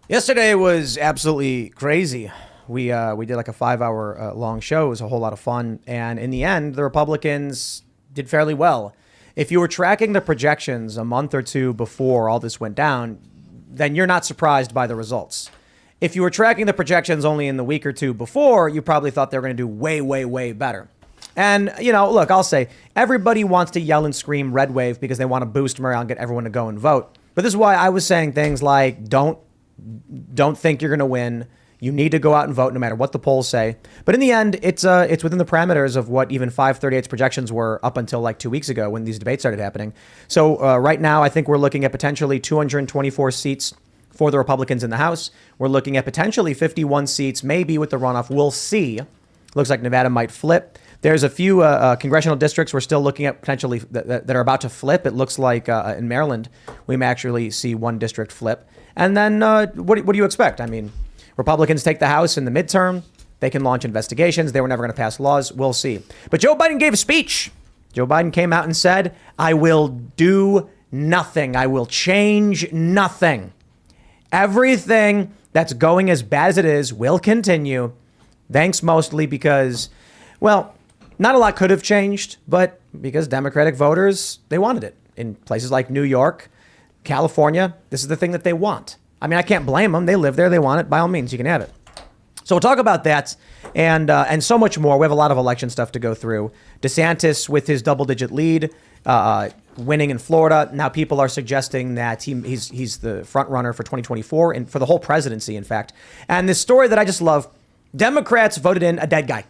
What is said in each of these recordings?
Yesterday was absolutely crazy. We did like a 5 hour long show. It was a whole lot of fun, and in the end, the Republicans did fairly well. If you were tracking the projections a month or two before all this went down, then you're not surprised by the results. If you were tracking the projections only in the week or two before, you probably thought they were going to do way, way, way better. And, look, I'll say everybody wants to yell and scream red wave because they want to boost morale and get everyone to go and vote. But this is why I was saying things like don't think you're going to win. You need to go out and vote no matter what the polls say. But in the end, it's within the parameters of what even 538's projections were up until like 2 weeks ago when these debates started happening. So right now, I think we're looking at potentially 224 seats for the Republicans in the House. We're looking at potentially 51 seats, maybe with the runoff. We'll see. Looks like Nevada might flip. There's a few congressional districts we're still looking at potentially that are about to flip. It looks like in Maryland, we may actually see one district flip. And then what do you expect? I mean, Republicans take the House in the midterm. They can launch investigations. They were never going to pass laws. We'll see. But Joe Biden gave a speech. Joe Biden came out and said, I will do nothing. I will change nothing. Everything that's going as bad as it is will continue. Thanks mostly because, well, not a lot could have changed, but because Democratic voters, they wanted it. In places like New York, California, this is the thing that they want. I mean, I can't blame them. They live there. They want it. By all means, you can have it. So we'll talk about that and so much more. We have a lot of election stuff to go through. DeSantis with his double-digit lead, winning in Florida. Now people are suggesting that he's the front runner for 2024 and for the whole presidency, in fact. And this story that I just love, Democrats voted in a dead guy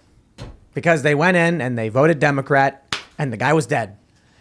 because they went in and they voted Democrat and the guy was dead.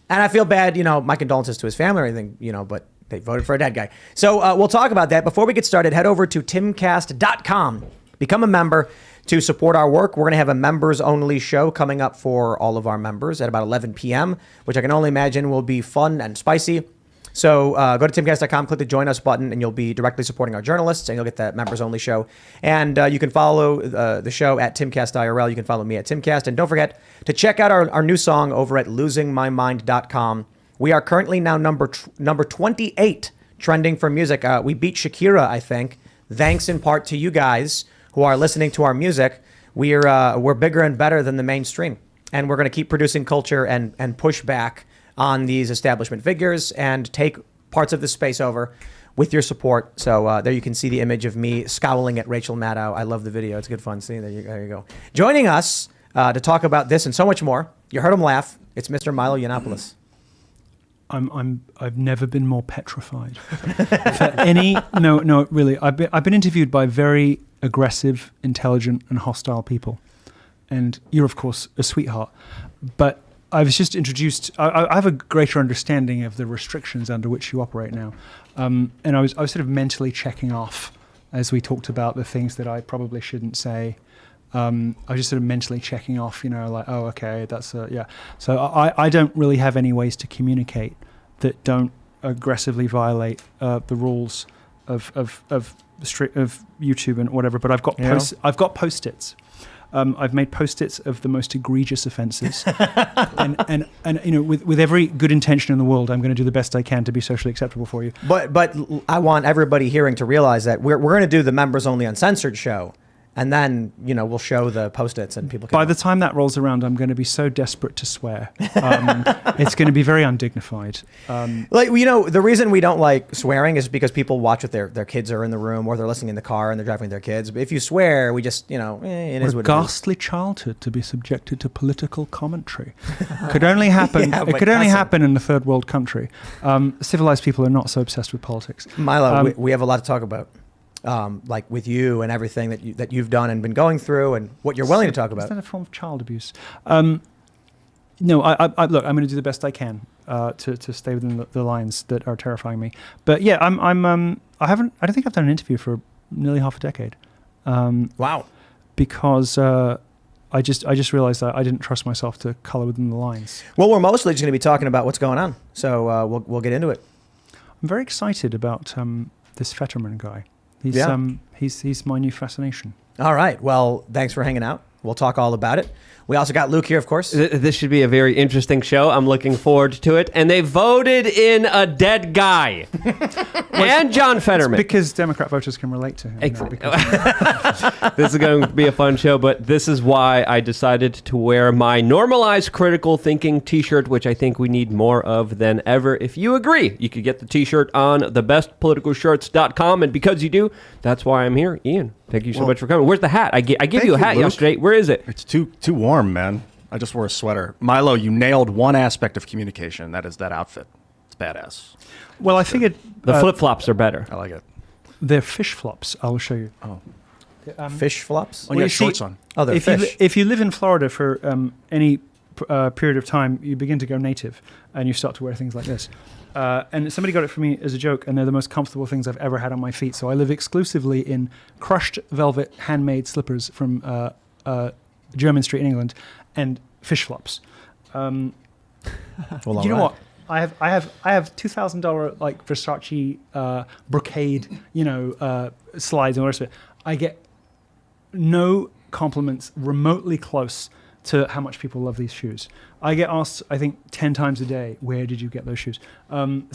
And I feel bad, my condolences to his family or anything, but they voted for a dead guy. So we'll talk about that. Before we get started, head over to timcast.com. Become a member to support our work. We're going to have a members only show coming up for all of our members at about 11 p.m., which I can only imagine will be fun and spicy. So go to timcast.com, click the join us button, and you'll be directly supporting our journalists, and you'll get that members only show. And you can follow the show at Timcast IRL. You can follow me at Timcast. And don't forget to check out our new song over at losingmymind.com. We are currently now number 28 trending for music. We beat Shakira, I think, thanks in part to you guys who are listening to our music. We're bigger and better than the mainstream, and we're going to keep producing culture and push back on these establishment figures and take parts of this space over with your support. So there you can see the image of me scowling at Rachel Maddow. I love the video. It's good fun. See, there you go. Joining us to talk about this and so much more, you heard him laugh. It's Mr. Milo Yiannopoulos. I've never been more petrified. No, really. I've been interviewed by very aggressive, intelligent, and hostile people, and you're of course a sweetheart. But I was just introduced. I have a greater understanding of the restrictions under which you operate now, and I was sort of mentally checking off as we talked about the things that I probably shouldn't say. I was just sort of mentally checking off, like, oh, okay, that's yeah. So I don't really have any ways to communicate that don't aggressively violate the rules of YouTube and whatever. But I've got Post-its. I've made Post-its of the most egregious offences, and with every good intention in the world, I'm going to do the best I can to be socially acceptable for you. But I want everybody hearing to realize that we're going to do the members only uncensored show. And then, we'll show the Post-its and people can... By the time that rolls around, I'm going to be so desperate to swear. It's going to be very undignified. The reason we don't like swearing is because people watch with their kids are in the room or they're listening in the car and they're driving their kids. But if you swear, we just, it is what it is. A ghastly childhood to be subjected to political commentary. Could only happen. It could only happen in a third world country. Civilized people are not so obsessed with politics. Milo, we have a lot to talk about. Like with you and everything that you've done and been going through and what you're willing to talk about. Is that a form of child abuse? No, I look, I'm going to do the best I can to stay within the lines that are terrifying me. But yeah, I don't think I've done an interview for nearly half a decade. Wow. Because I just realized that I didn't trust myself to color within the lines. Well, we're mostly just going to be talking about what's going on. So we'll get into it. I'm very excited about this Fetterman guy. He's my new fascination. All right. Well, thanks for hanging out. We'll talk all about it. We also got Luke here, of course. This should be a very interesting show. I'm looking forward to it. And they voted in a dead guy. And John Fetterman. Because Democrat voters can relate to him. This is going to be a fun show, but this is why I decided to wear my Normalized Critical Thinking t-shirt, which I think we need more of than ever. If you agree, you could get the t-shirt on thebestpoliticalshirts.com. And because you do, that's why I'm here. Ian, thank you so much for coming. Where's the hat? I gave you a hat yesterday. Where is it? It's too warm, man. I just wore a sweater. Milo, you nailed one aspect of communication. That is that outfit. It's badass. Well, I figured The flip-flops are better. I like it. they're fish flops. I will show you. Oh, Fish flops? you got shorts on. Oh, they're fish. If you live in Florida for any period of time, you begin to go native and you start to wear things like this. And somebody got it for me as a joke, and they're the most comfortable things I've ever had on my feet. So I live exclusively in crushed velvet handmade slippers from Jermyn Street in England and fish flops. Well, Do you know what? I have $2,000 like Versace brocade, slides and all the rest of it. I get no compliments remotely close to how much people love these shoes. I get asked, I think, 10 times a day, where did you get those shoes? I'm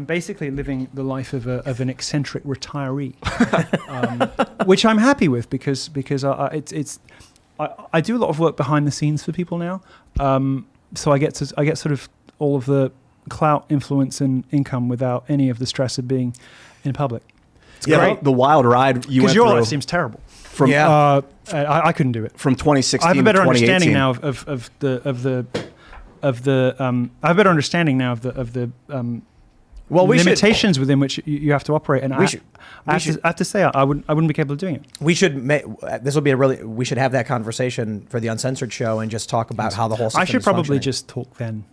basically living the life of an eccentric retiree, which I'm happy with because I do a lot of work behind the scenes for people now. So I get sort of all of the clout, influence, and income without any of the stress of being in public. It's great. The wild ride you went Because your through life seems terrible. from I couldn't do it. from 2016 I have a better to 2018. understanding now I have a better understanding now of the limitations within which you have to operate. And I have to say I wouldn't be capable of doing it. We should we should have that conversation for the Uncensored show and just talk about how the whole system I should is probably functioning. just talk then.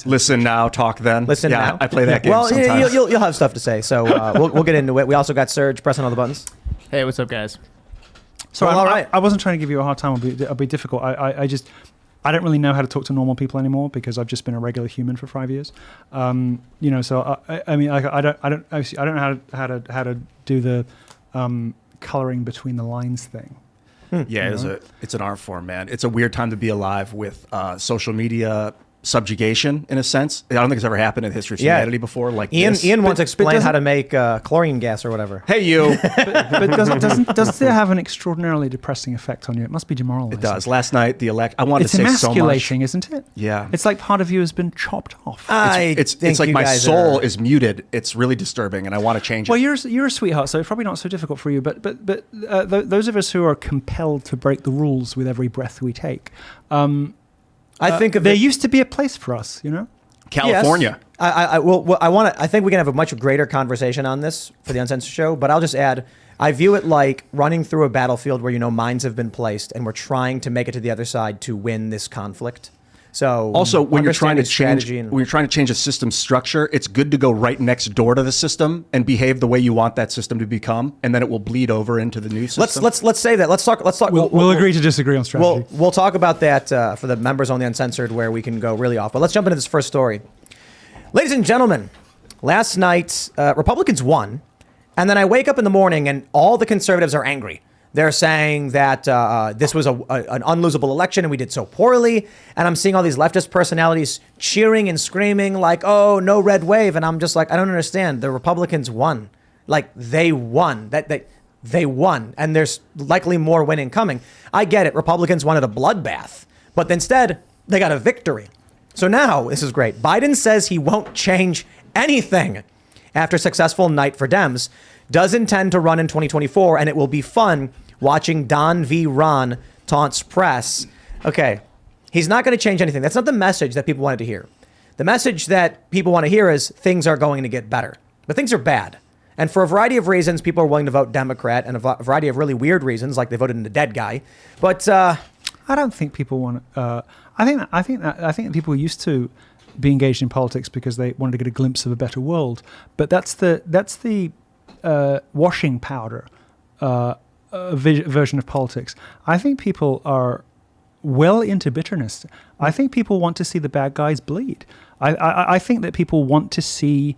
Listen now, talk then. Listen now. I play that game well, sometimes. you'll have stuff to say, so we'll get into it. We also got Serge pressing all the buttons. Hey, what's up, guys? So Well, all right. I wasn't trying to give you a hard time. I'll be difficult. I don't really know how to talk to normal people anymore because I've just been a regular human for 5 years. So I don't know how to do the coloring between the lines thing. Yeah, it's an art form, man. It's a weird time to be alive with social media subjugation, in a sense. I don't think it's ever happened in the history of humanity before. Like Ian wants to explain how to make chlorine gas or whatever. Hey, you. But does it have an extraordinarily depressing effect on you? It must be demoralizing. It does. Last night, I wanted to say so much. It's emasculating, isn't it? Yeah. It's like part of you has been chopped off. It's like my soul is muted. It's really disturbing, and I want to change it. Well, you're a sweetheart, so it's probably not so difficult for you. But those of us who are compelled to break the rules with every breath we take, I think there used to be a place for us, California. Yes. I think we can have a much greater conversation on this for the Uncensored show, but I'll just add, I view it like running through a battlefield where mines have been placed and we're trying to make it to the other side to win this conflict. So also, when you're trying to understanding change a system structure, it's good to go right next door to the system and behave the way you want that system to become, and then it will bleed over into the new system. Let's say that. Let's talk. We'll agree to disagree on strategy. We'll talk about that for the members on the Uncensored, where we can go really off. But let's jump into this first story, ladies and gentlemen. Last night, Republicans won, and then I wake up in the morning and all the conservatives are angry. They're saying that this was an unlosable election and we did so poorly. And I'm seeing all these leftist personalities cheering and screaming like, oh, no red wave. And I'm just like, I don't understand. The Republicans won. Like, they won. They won. And there's likely more winning coming. I get it. Republicans wanted a bloodbath. But instead, they got a victory. So now, this is great. Biden says he won't change anything after a successful night for Dems. Does intend to run in 2024, and it will be fun watching Don v. Ron taunts press. Okay, he's not going to change anything. That's not the message that people wanted to hear. The message that people want to hear is things are going to get better. But things are bad. And for a variety of reasons, people are willing to vote Democrat, and a variety of really weird reasons, like they voted in the dead guy. But I don't think people want. I think people used to be engaged in politics because they wanted to get a glimpse of a better world. But that's the washing powder version of politics. I think people are well into bitterness. I think people want to see the bad guys bleed. I think that people want to see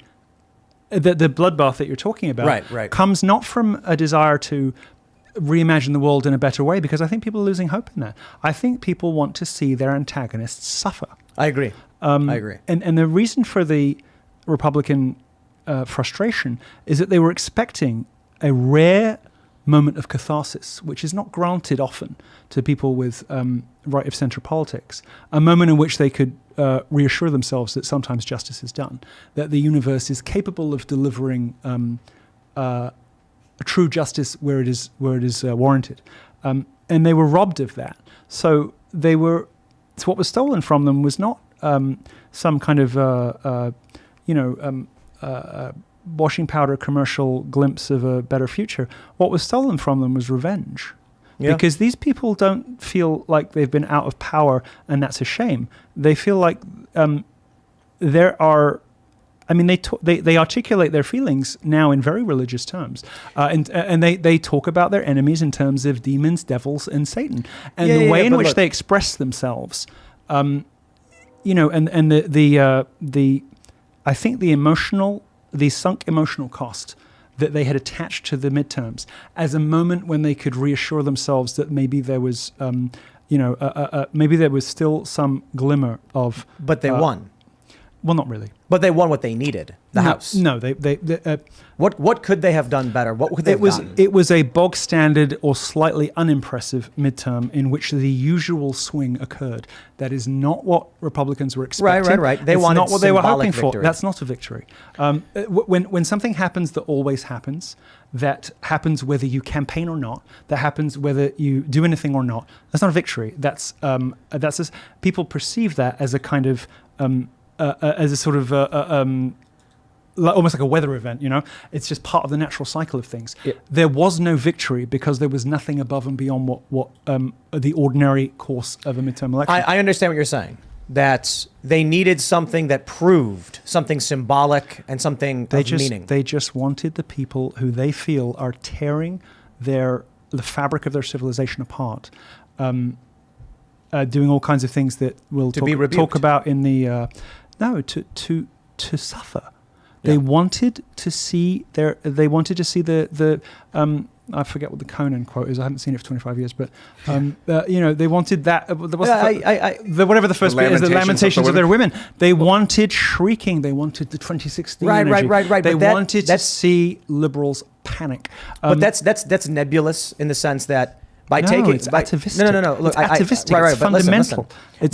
the bloodbath that you're talking about right. comes not from a desire to reimagine the world in a better way, because I think people are losing hope in that. I think people want to see their antagonists suffer. I agree. I agree. And the reason for the Republican frustration is that they were expecting a rare moment of catharsis, which is not granted often to people with right-of-centre politics, a moment in which they could reassure themselves that sometimes justice is done, that the universe is capable of delivering a true justice where it is warranted. And they were robbed of that. So what was stolen from them was not some kind of washing powder commercial glimpse of a better future. What was stolen from them was revenge. Yeah. Because these people don't feel like they've been out of power, and that's a shame. They feel like they articulate their feelings now in very religious terms, and they talk about their enemies in terms of demons, devils, and Satan, and the way in which they express themselves, and I think the sunk emotional cost that they had attached to the midterms as a moment when they could reassure themselves that maybe there was, maybe there was still some glimmer of. But they won. Well, not really. But they won what they needed, the House. No, what could they have done better? What could they have done? It was a bog standard or slightly unimpressive midterm in which the usual swing occurred. That is not what Republicans were expecting. Right. They wanted not what they were hoping victory. for. That's not a victory. When something happens that always happens, that happens whether you campaign or not, that happens whether you do anything or not, that's not a victory. People perceive that as a kind of as a sort of almost like a weather event, it's just part of the natural cycle of things. Yeah. There was no victory because there was nothing above and beyond what the ordinary course of a midterm election. I understand what you're saying, that they needed something that proved something symbolic and something of meaning. They just wanted the people who they feel are tearing the fabric of their civilization apart, doing all kinds of things that we'll talk about in the to suffer. Yeah. They wanted to see the I forget what the Conan quote is. I haven't seen it for 25 years, but they wanted that. Whatever the first bit is, the lamentations of their women. They wanted shrieking. They wanted the 2016 energy. Right. They wanted to see liberals panic. But that's nebulous in the sense that it's atavistic. No. Look, it's atavistic. Right. It's fundamental.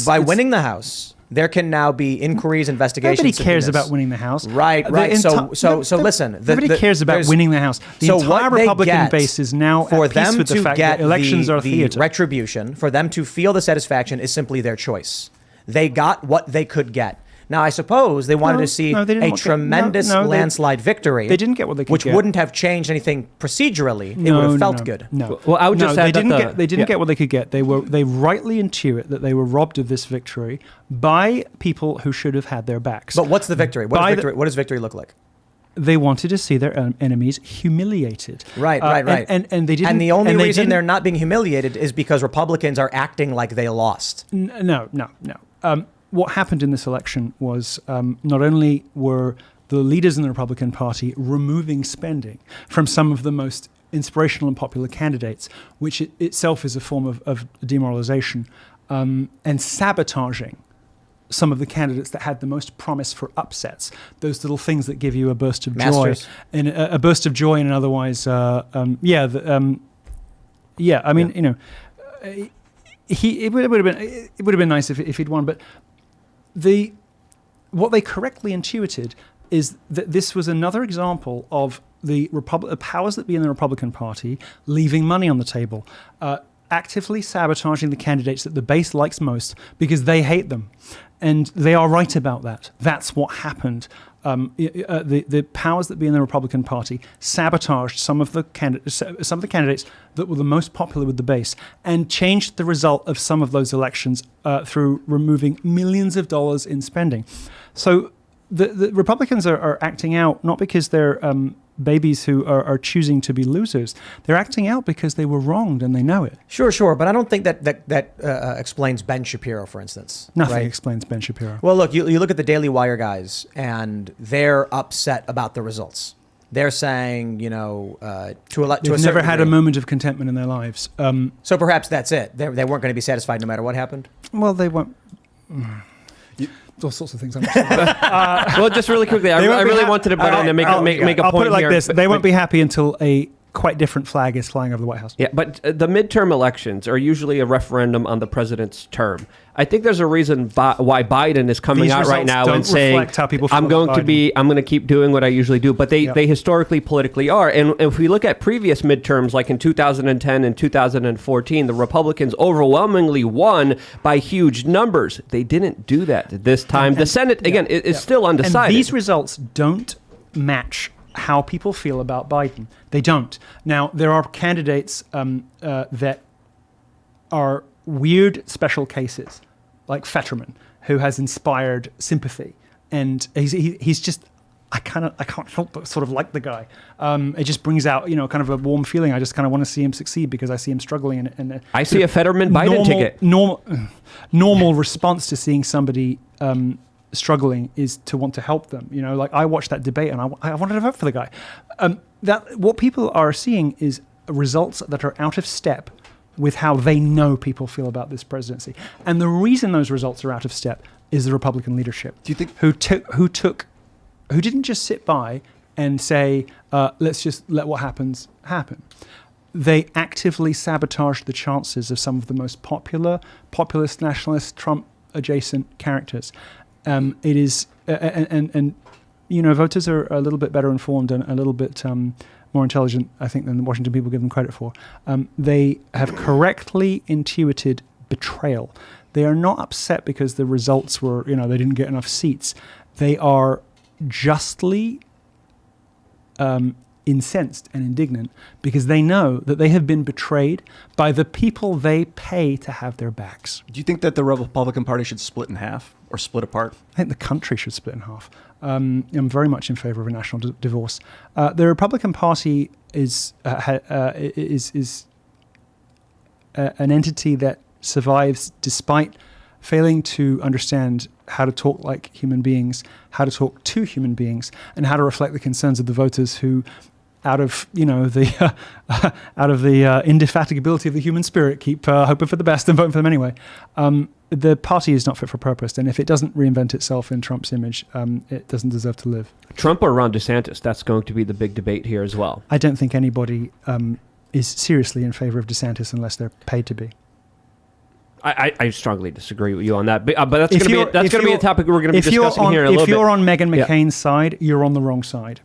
By winning the House, there can now be inquiries, investigations. Nobody cares about winning the House. Right. So listen. Nobody cares about winning the House. The entire Republican base is now at peace with the fact that elections are theater. Retribution, for them to feel the satisfaction, is simply their choice. They got what they could get. Now, I suppose they wanted to see a tremendous landslide victory. They didn't get what they could which get. Wouldn't have changed anything procedurally. It would have felt good. No. Well, I would just add they didn't get what they could get. They rightly intuit that they were robbed of this victory by people who should have had their backs. But what's the victory? What does victory look like? They wanted to see their enemies humiliated. Right. And they didn't. And the only reason they're not being humiliated is because Republicans are acting like they lost. No. What happened in this election was not only were the leaders in the Republican Party removing spending from some of the most inspirational and popular candidates, which itself is a form of demoralization, and sabotaging some of the candidates that had the most promise for upsets, those little things that give you a burst of joy, in an otherwise, it would have been nice if he'd won, but what they correctly intuited is that this was another example of the powers that be in the Republican Party leaving money on the table, actively sabotaging the candidates that the base likes most because they hate them. And they are right about that. That's what happened. The powers that be in the Republican Party sabotaged some of the candidates that were the most popular with the base, and changed the result of some of those elections through removing millions of dollars in spending. So the Republicans are acting out not because they're babies who are choosing to be losers. They're acting out because they were wronged and they know it. Sure. But I don't think that explains Ben Shapiro, for instance. Nothing explains Ben Shapiro. Well, look, you look at the Daily Wire guys, and they're upset about the results. they're saying, to a lot. They've never had a moment of contentment in their lives. So perhaps that's it. They weren't going to be satisfied no matter what happened. Well, they won't. All sorts of things. Well, just really quickly, I really wanted to butt in and make a point I'll put it like here. this: they won't be happy until a quite different flag is flying over the White House. Yeah, but the midterm elections are usually a referendum on the president's term. I think there's a reason why Biden is coming These out right results now don't and saying, reflect how people feel I'm going about to Biden. I'm going to keep doing what I usually do. But they historically politically are. And if we look at previous midterms, like in 2010 and 2014, the Republicans overwhelmingly won by huge numbers. They didn't do that this time. The Senate, again, is still undecided. And these results don't match how people feel about Biden. They don't. Now, there are candidates that are weird special cases, like Fetterman, who has inspired sympathy. And he's just, I can't help but sort of like the guy. It just brings out, kind of a warm feeling. I just kind of want to see him succeed because I see him struggling. And I see a Fetterman-Biden ticket. Normal response to seeing somebody struggling is to want to help them. Like I watched that debate and I wanted to vote for the guy. What people are seeing is results that are out of step with how they know people feel about this presidency. And the reason those results are out of step is the Republican leadership. Do you think who didn't just sit by and say, let's just let what happens happen. They actively sabotaged the chances of some of the most populist, nationalist, Trump-adjacent characters. It is, voters are a little bit better informed and a little bit more intelligent, I think, than the Washington people give them credit for. They have correctly intuited betrayal. They are not upset because the results were, they didn't get enough seats. They are justly incensed and indignant because they know that they have been betrayed by the people they pay to have their backs. Do you think that the Republican Party should split in half or split apart? I think the country should split in half. I'm very much in favor of a national divorce. The Republican Party is an entity that survives despite failing to understand how to talk like human beings, how to talk to human beings, and how to reflect the concerns of the voters who, out of the indefatigability of the human spirit, keep hoping for the best and voting for them anyway. The party is not fit for purpose, and if it doesn't reinvent itself in Trump's image, it doesn't deserve to live. Trump or Ron DeSantis? That's going to be the big debate here as well. I don't think anybody is seriously in favor of DeSantis unless they're paid to be. I strongly disagree with you on that, but that's going to be a topic we're going to be discussing here in a little bit. If you're on Meghan McCain's side, you're on the wrong side.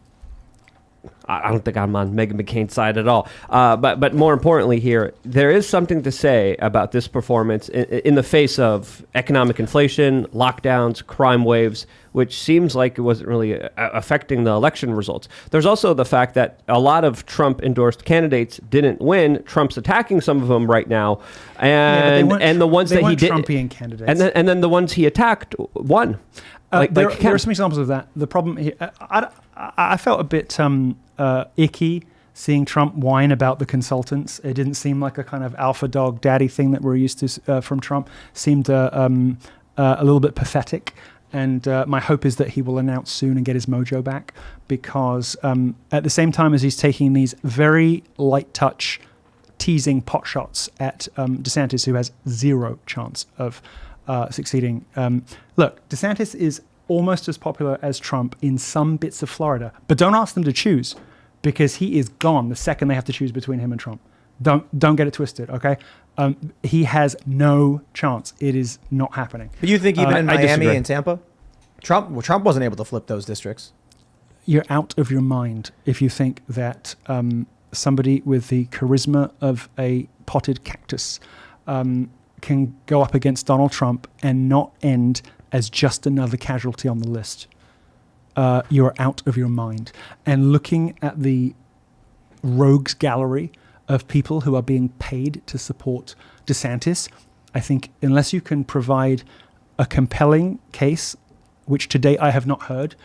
I don't think I'm on Meghan McCain's side at all. But more importantly here, there is something to say about this performance in the face of economic inflation, lockdowns, crime waves, which seems like it wasn't really affecting the election results. There's also the fact that a lot of Trump-endorsed candidates didn't win. Trump's attacking some of them right now, and the ones that he did, Trumpian candidates, and then the ones he attacked won. There are some examples of that. The problem here, I felt a bit icky seeing Trump whine about the consultants. It didn't seem like a kind of alpha dog daddy thing that we're used to from Trump. Seemed a little bit pathetic. And my hope is that he will announce soon and get his mojo back, because at the same time as he's taking these very light touch, teasing pot shots at DeSantis, who has zero chance of succeeding. Look, DeSantis is almost as popular as Trump in some bits of Florida, but don't ask them to choose, because he is gone the second they have to choose between him and Trump. Don't get it twisted, okay? He has no chance. It is not happening. But you think even in Miami and Tampa, Trump wasn't able to flip those districts? You're out of your mind if you think that somebody with the charisma of a potted cactus can go up against Donald Trump and not end as just another casualty on the list. You're out of your mind. And looking at the rogues gallery of people who are being paid to support DeSantis, I think unless you can provide a compelling case, which to date I have not heard,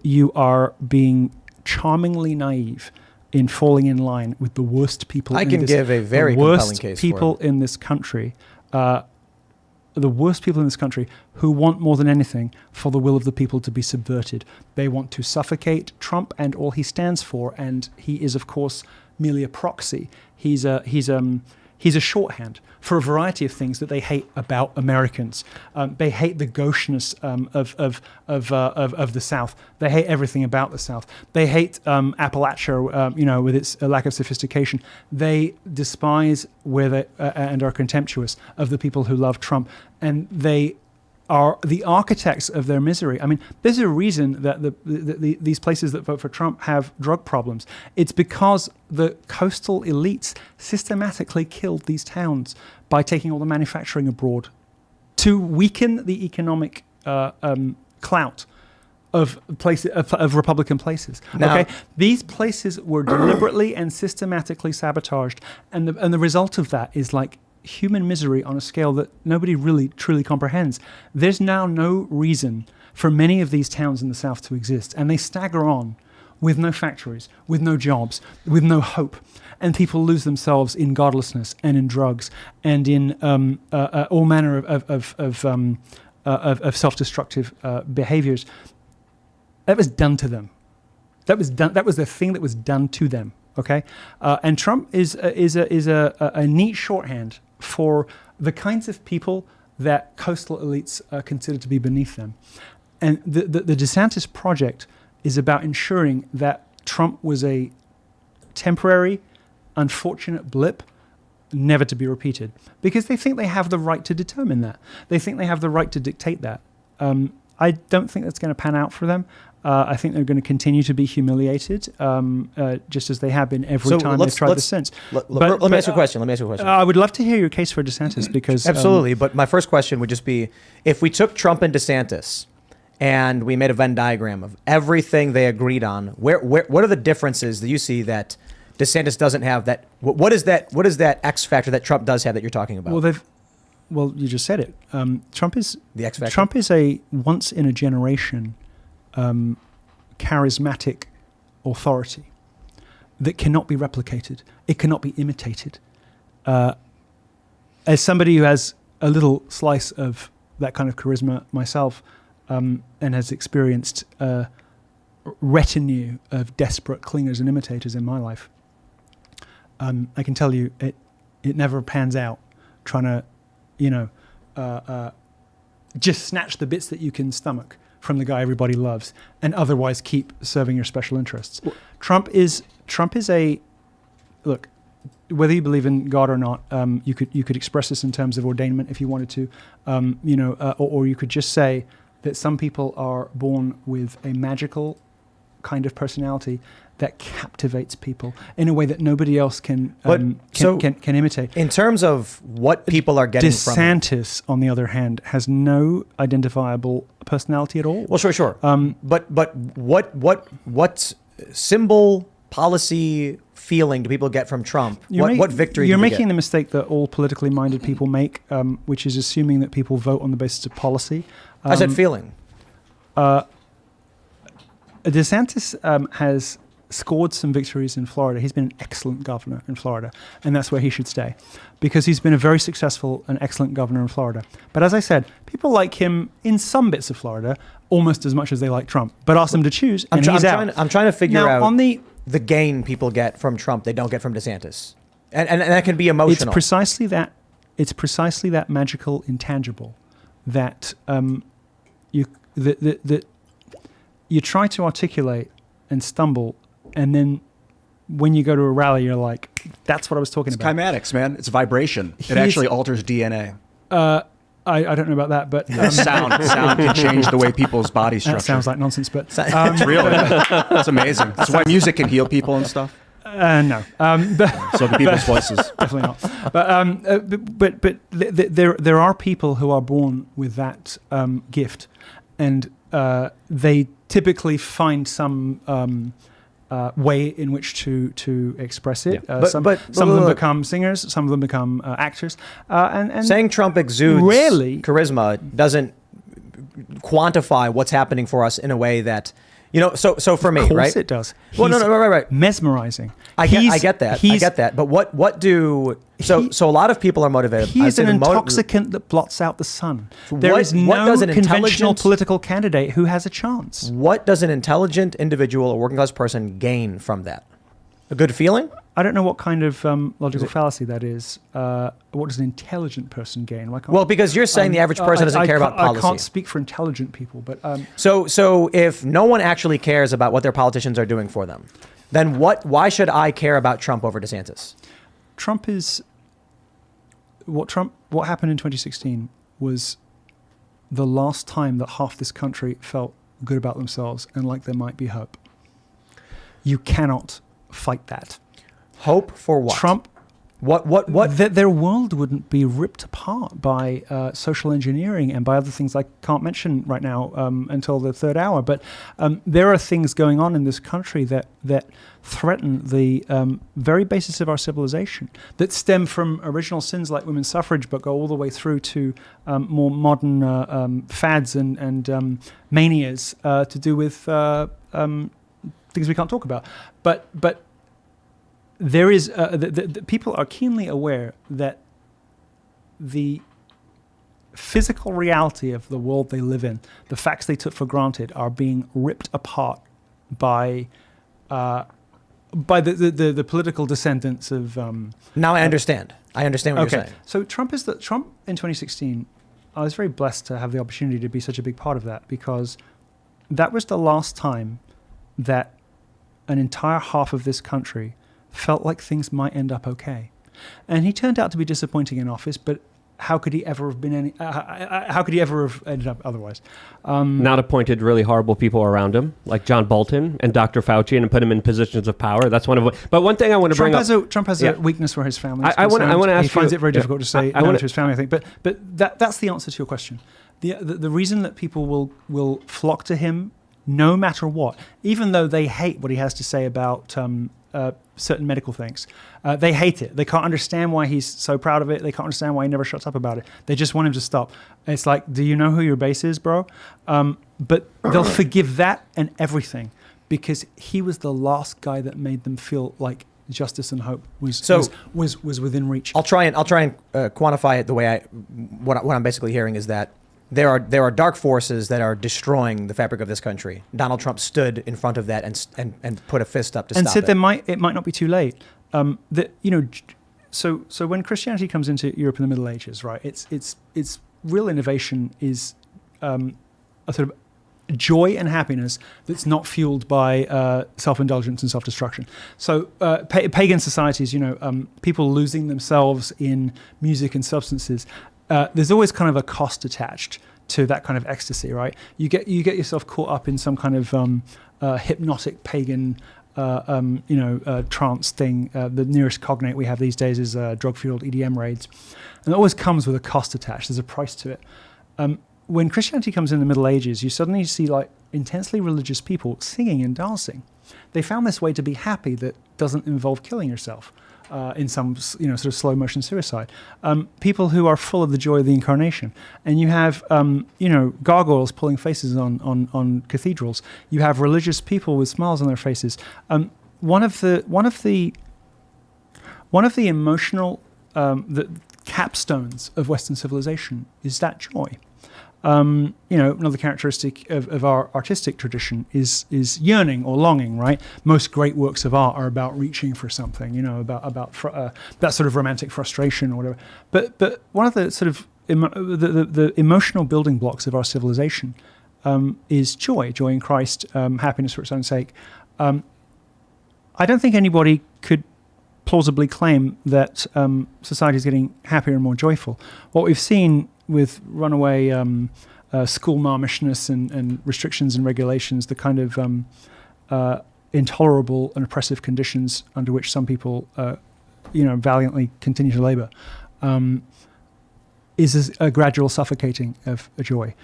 you are being charmingly naive in falling in line with the worst people. I can give a very compelling case. People for it. in this country the worst people in this country who want more than anything for the will of the people to be subverted. They want to suffocate Trump and all he stands for, and he is, of course, merely a proxy. He's a shorthand for a variety of things that they hate about Americans. They hate the gaucheness of the South. They hate everything about the South. They hate Appalachia, with its lack of sophistication. They despise and are contemptuous of the people who love Trump, and they are the architects of their misery. I mean, there's a reason that these places that vote for Trump have drug problems. It's because the coastal elites systematically killed these towns by taking all the manufacturing abroad to weaken the economic clout of places of Republican places. Now, okay, these places were deliberately and systematically sabotaged, and the result of that is like human misery on a scale that nobody really truly comprehends. There's now no reason for many of these towns in the South to exist, and they stagger on with no factories, with no jobs, with no hope, and people lose themselves in godlessness and in drugs and in all manner of self-destructive behaviors. That was done to them. That was the thing that was done to them. Okay, and Trump is a neat shorthand for the kinds of people that coastal elites consider to be beneath them. And the DeSantis project is about ensuring that Trump was a temporary, unfortunate blip, never to be repeated, because they think they have the right to determine that. They think they have the right to dictate that. I don't think that's going to pan out for them. I think they're going to continue to be humiliated, just as they have been every time they've tried this since. Let me ask you a question. I would love to hear your case for DeSantis because absolutely. But my first question would just be: if we took Trump and DeSantis, and we made a Venn diagram of everything they agreed on, what are the differences that you see that DeSantis doesn't have? That what is that X factor that Trump does have that you're talking about? Well, you just said it. Trump is the X factor. Trump is a once in a generation charismatic authority that cannot be replicated. It cannot be imitated. As somebody who has a little slice of that kind of charisma myself, and has experienced a retinue of desperate clingers and imitators in my life, I can tell you it never pans out trying to, just snatch the bits that you can stomach from the guy everybody loves, and otherwise keep serving your special interests. Trump is a look. Whether you believe in God or not, you could express this in terms of ordainment if you wanted to, or you could just say that some people are born with a magical kind of personality that captivates people in a way that nobody else can imitate. In terms of what people are getting from DeSantis, on the other hand, has no identifiable personality at all. Well, sure. But what symbol, policy, feeling do people get from Trump? What victory? You're making the mistake that all politically minded people make, which is assuming that people vote on the basis of policy. I said feeling. DeSantis has scored some victories in Florida. He's been an excellent governor in Florida, and that's where he should stay, because he's been a very successful and excellent governor in Florida. But as I said, people like him in some bits of Florida almost as much as they like Trump. But ask them to choose, and he's out. I'm trying to figure now, out on the gain people get from Trump they don't get from DeSantis, and that can be emotional. It's precisely that magical intangible that you try to articulate and stumble, and then when you go to a rally, you're like, that's what I was talking about. Kymatics, man. It's vibration. It actually alters DNA. I don't know about that, but sound can change the way people's body structure. That sounds like nonsense, but it's real. It's amazing. That's why music can heal people and stuff. No, so the people's voices definitely not. But there are people who are born with that gift, and they typically find some way in which to express it. Yeah. Some of them become singers, some of them become actors. And saying Trump exudes rarely charisma doesn't quantify what's happening for us in a way that So for me, Of course right? it does. Well, no, right. Mesmerizing. I get that. But what do so a lot of people are motivated. He's an intoxicant that blots out the sun. There What- is what no does an conventional intelligent- political candidate who has a chance. What does an intelligent individual or working class person gain from that? A good feeling? I don't know what kind of logical fallacy that is. What does an intelligent person gain? Why can't, Well, because you're saying the average person doesn't care about policy. I can't speak for intelligent people, but So if no one actually cares about what their politicians are doing for them, then why should I care about Trump over DeSantis? Trump is what happened in 2016 was the last time that half this country felt good about themselves and like there might be hope. You cannot fight that. Hope for what? Trump. What? Their world wouldn't be ripped apart by social engineering and by other things I can't mention right now until the third hour. But there are things going on in this country that threaten the very basis of our civilization, that stem from original sins like women's suffrage, but go all the way through to more modern fads and manias to do with things we can't talk about. But there is the people are keenly aware that the physical reality of the world they live in, the facts they took for granted, are being ripped apart by the political descendants of. Now I understand. I understand what you're saying. So Trump in 2016. I was very blessed to have the opportunity to be such a big part of that, because that was the last time that an entire half of this country felt like things might end up okay. And he turned out to be disappointing in office, but how could he ever have been how could he ever have ended up otherwise? Not appointed really horrible people around him, like John Bolton and Dr. Fauci, and put him in positions of power. That's one of. But one thing I want to bring up. Trump has a weakness for his family. I want to ask you. He finds it very difficult to say no to to his family, I think. But that's the answer to your question. The reason that people will flock to him no matter what, even though they hate what he has to say about certain medical things. They hate it. They can't understand why he's so proud of it. They can't understand why he never shuts up about it. They just want him to stop. It's like, do you know who your base is, bro? But they'll forgive that and everything, because he was the last guy that made them feel like justice and hope was within reach. I'll try and quantify it the way what I'm basically hearing is that there are dark forces that are destroying the fabric of this country. Donald Trump stood in front of that and put a fist up to stop it. And said it might not be too late. So when Christianity comes into Europe in the Middle Ages, right? Its real innovation is a sort of joy and happiness that's not fueled by self-indulgence and self-destruction. So pagan societies, people losing themselves in music and substances. There's always kind of a cost attached to that kind of ecstasy, right? You get yourself caught up in some kind of hypnotic pagan, trance thing. The nearest cognate we have these days is drug-fueled EDM raids, and it always comes with a cost attached. There's a price to it. When Christianity comes in the Middle Ages, you suddenly see like intensely religious people singing and dancing. They found this way to be happy that doesn't involve killing yourself. In some sort of slow motion suicide, people who are full of the joy of the incarnation, and you have gargoyles pulling faces on cathedrals. You have religious people with smiles on their faces. One of the emotional the capstones of Western civilization is that joy. Another characteristic of our artistic tradition is yearning or longing, right? Most great works of art are about reaching for something, about that sort of romantic frustration or whatever. But one of the sort of the emotional building blocks of our civilization is joy in Christ, happiness for its own sake. I don't think anybody could plausibly claim that society is getting happier and more joyful. What we've seen with runaway school marmishness and restrictions and regulations, the kind of intolerable and oppressive conditions under which some people, valiantly continue to labor, is a gradual suffocating of a joy.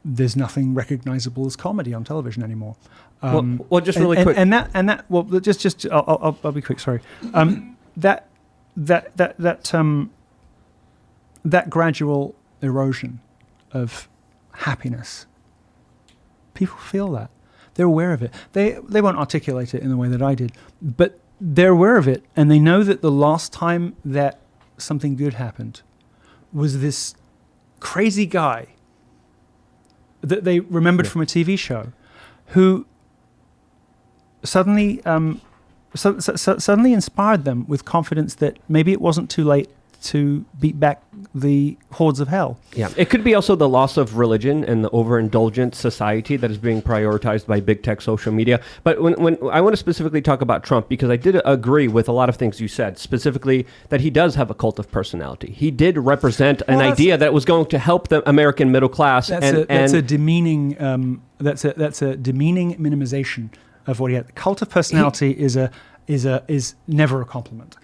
There's nothing recognizable as comedy on television anymore. Well, just really quick, I'll be quick. Sorry. That gradual erosion of happiness People feel that. They're aware of it. They won't articulate it in the way that I did, but they're aware of it, and they know that the last time that something good happened was this crazy guy that they remembered from a TV show who suddenly suddenly inspired them with confidence that maybe it wasn't too late to beat back the hordes of hell. Yeah, it could be also the loss of religion and the overindulgent society that is being prioritized by big tech social media. But when I want to specifically talk about Trump, because I did agree with a lot of things you said, specifically that he does have a cult of personality. He did represent an idea that was going to help the American middle class. That's a demeaning minimization of what he had. The cult of personality is never a compliment.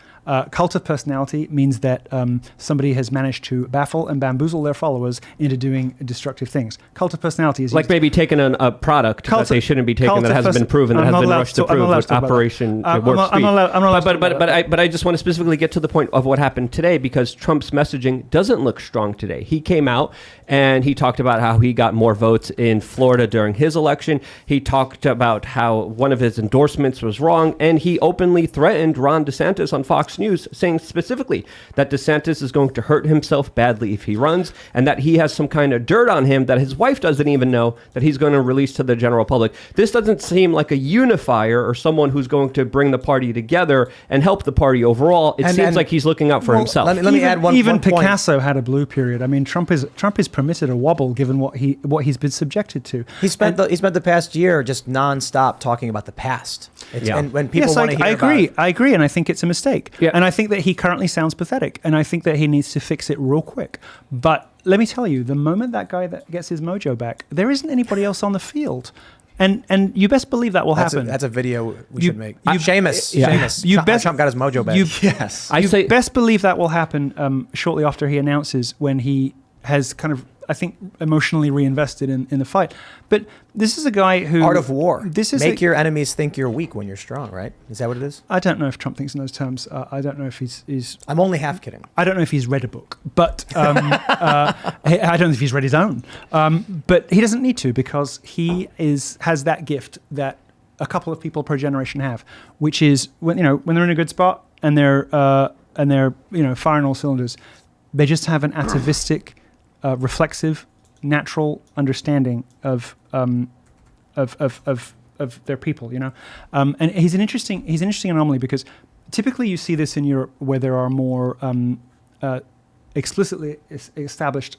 Cult of personality means that somebody has managed to baffle and bamboozle their followers into doing destructive things. Cult of personality is like maybe taking a product that they shouldn't be taking, that hasn't been proven, that has been rushed to prove with Operation Warp Speed. But I just want to specifically get to the point of what happened today, because Trump's messaging doesn't look strong today. He came out and he talked about how he got more votes in Florida during his election. He talked about how one of his endorsements was wrong, and he openly threatened Ron DeSantis on Fox News, saying specifically that DeSantis is going to hurt himself badly if he runs, and that he has some kind of dirt on him that his wife doesn't even know, that he's going to release to the general public. This doesn't seem like a unifier or someone who's going to bring the party together and help the party overall. It seems like he's looking out for himself. Let me add one Even point. Picasso had a blue period. I mean, Trump is permitted a wobble given what he's been subjected to. He spent the past year just nonstop talking about the past. And when people want to hear I agree, and I think it's a mistake. Yeah. And I think that he currently sounds pathetic, and I think that he needs to fix it real quick. But let me tell you, the moment that guy that gets his mojo back, there isn't anybody else on the field. And you best believe that will happen. That's a video we should make. Seamus. Trump got his mojo back. You best believe that will happen shortly after he announces, when he has kind of, I think, emotionally reinvested in the fight. But this is a guy who... Art of war. Make your enemies think you're weak when you're strong, right? Is that what it is? I don't know if Trump thinks in those terms. I don't know if he's... I'm only half kidding. I don't know if he's read a book, but I don't know if he's read his own. But he doesn't need to, because he has that gift that a couple of people per generation have, which is when they're in a good spot and they're firing all cylinders, they just have an atavistic, reflexive, natural understanding of their people, and he's an interesting anomaly, because typically you see this in Europe, where there are more explicitly established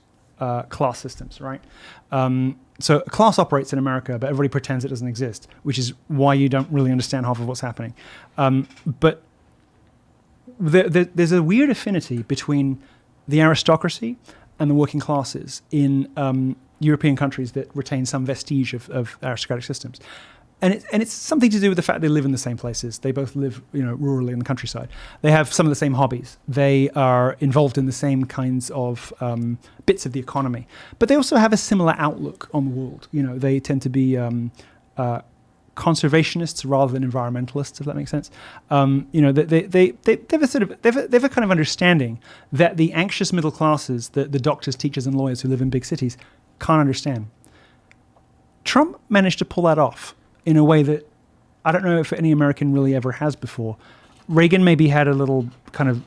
class systems, right? So class operates in America, but everybody pretends it doesn't exist, which is why you don't really understand half of what's happening. But there's a weird affinity between the aristocracy and the working classes in European countries that retain some vestige of aristocratic systems. And it's something to do with the fact they live in the same places. They both live, rurally in the countryside. They have some of the same hobbies. They are involved in the same kinds of bits of the economy. But they also have a similar outlook on the world. They tend to be conservationists rather than environmentalists, if that makes sense. They have a kind of understanding that the anxious middle classes, the doctors, teachers, and lawyers who live in big cities, can't understand. Trump managed to pull that off in a way that I don't know if any American really ever has before. Reagan maybe had a little kind of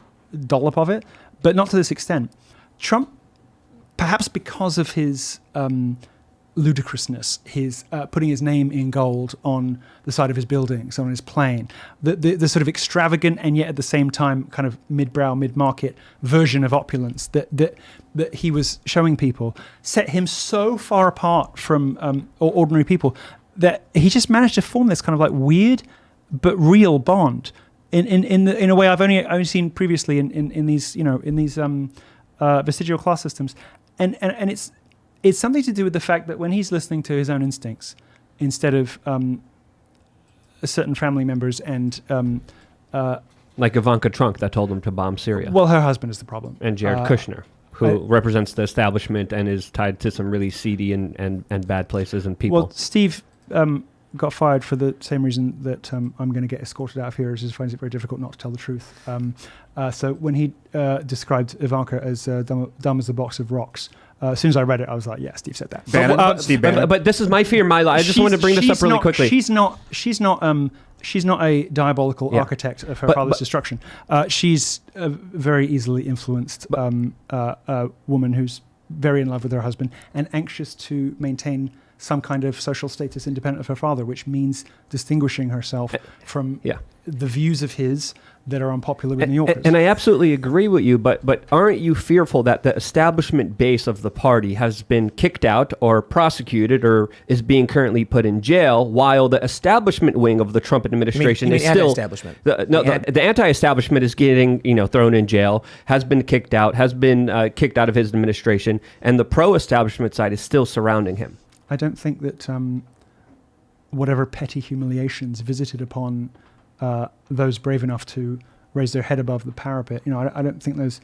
dollop of it, but not to this extent. Trump, perhaps because of his ludicrousness, his putting his name in gold on the side of his buildings, on his plane, the sort of extravagant and yet at the same time kind of mid-brow, mid-market version of opulence that he was showing people, set him so far apart from ordinary people that he just managed to form this kind of like weird but real bond in a way I've only seen previously in these vestigial class systems, and it's something to do with the fact that when he's listening to his own instincts instead of certain family members and like Ivanka Trump that told him to bomb Syria. Well, her husband is the problem, and Jared Kushner, who represents the establishment and is tied to some really seedy and bad places and people. Well, Steve got fired for the same reason that I'm going to get escorted out of here, is he finds it very difficult not to tell the truth. So when he described Ivanka as dumb as a box of rocks, As soon as I read it, I was like, yeah, Steve said that. Steve Bannon. But this is my fear, Milo. I just want to bring this up really quickly. She's not a diabolical architect of her father's destruction. She's a very easily influenced woman who's very in love with her husband and anxious to maintain some kind of social status independent of her father, which means distinguishing herself from the views of his that are unpopular with New Yorkers. And I absolutely agree with you, but aren't you fearful that the establishment base of the party has been kicked out or prosecuted or is being currently put in jail, while the establishment wing of the Trump administration is still anti-establishment? The anti-establishment is getting thrown in jail, has been kicked out of his administration, and the pro-establishment side is still surrounding him. I don't think that whatever petty humiliations visited upon those brave enough to raise their head above the parapet, I don't think those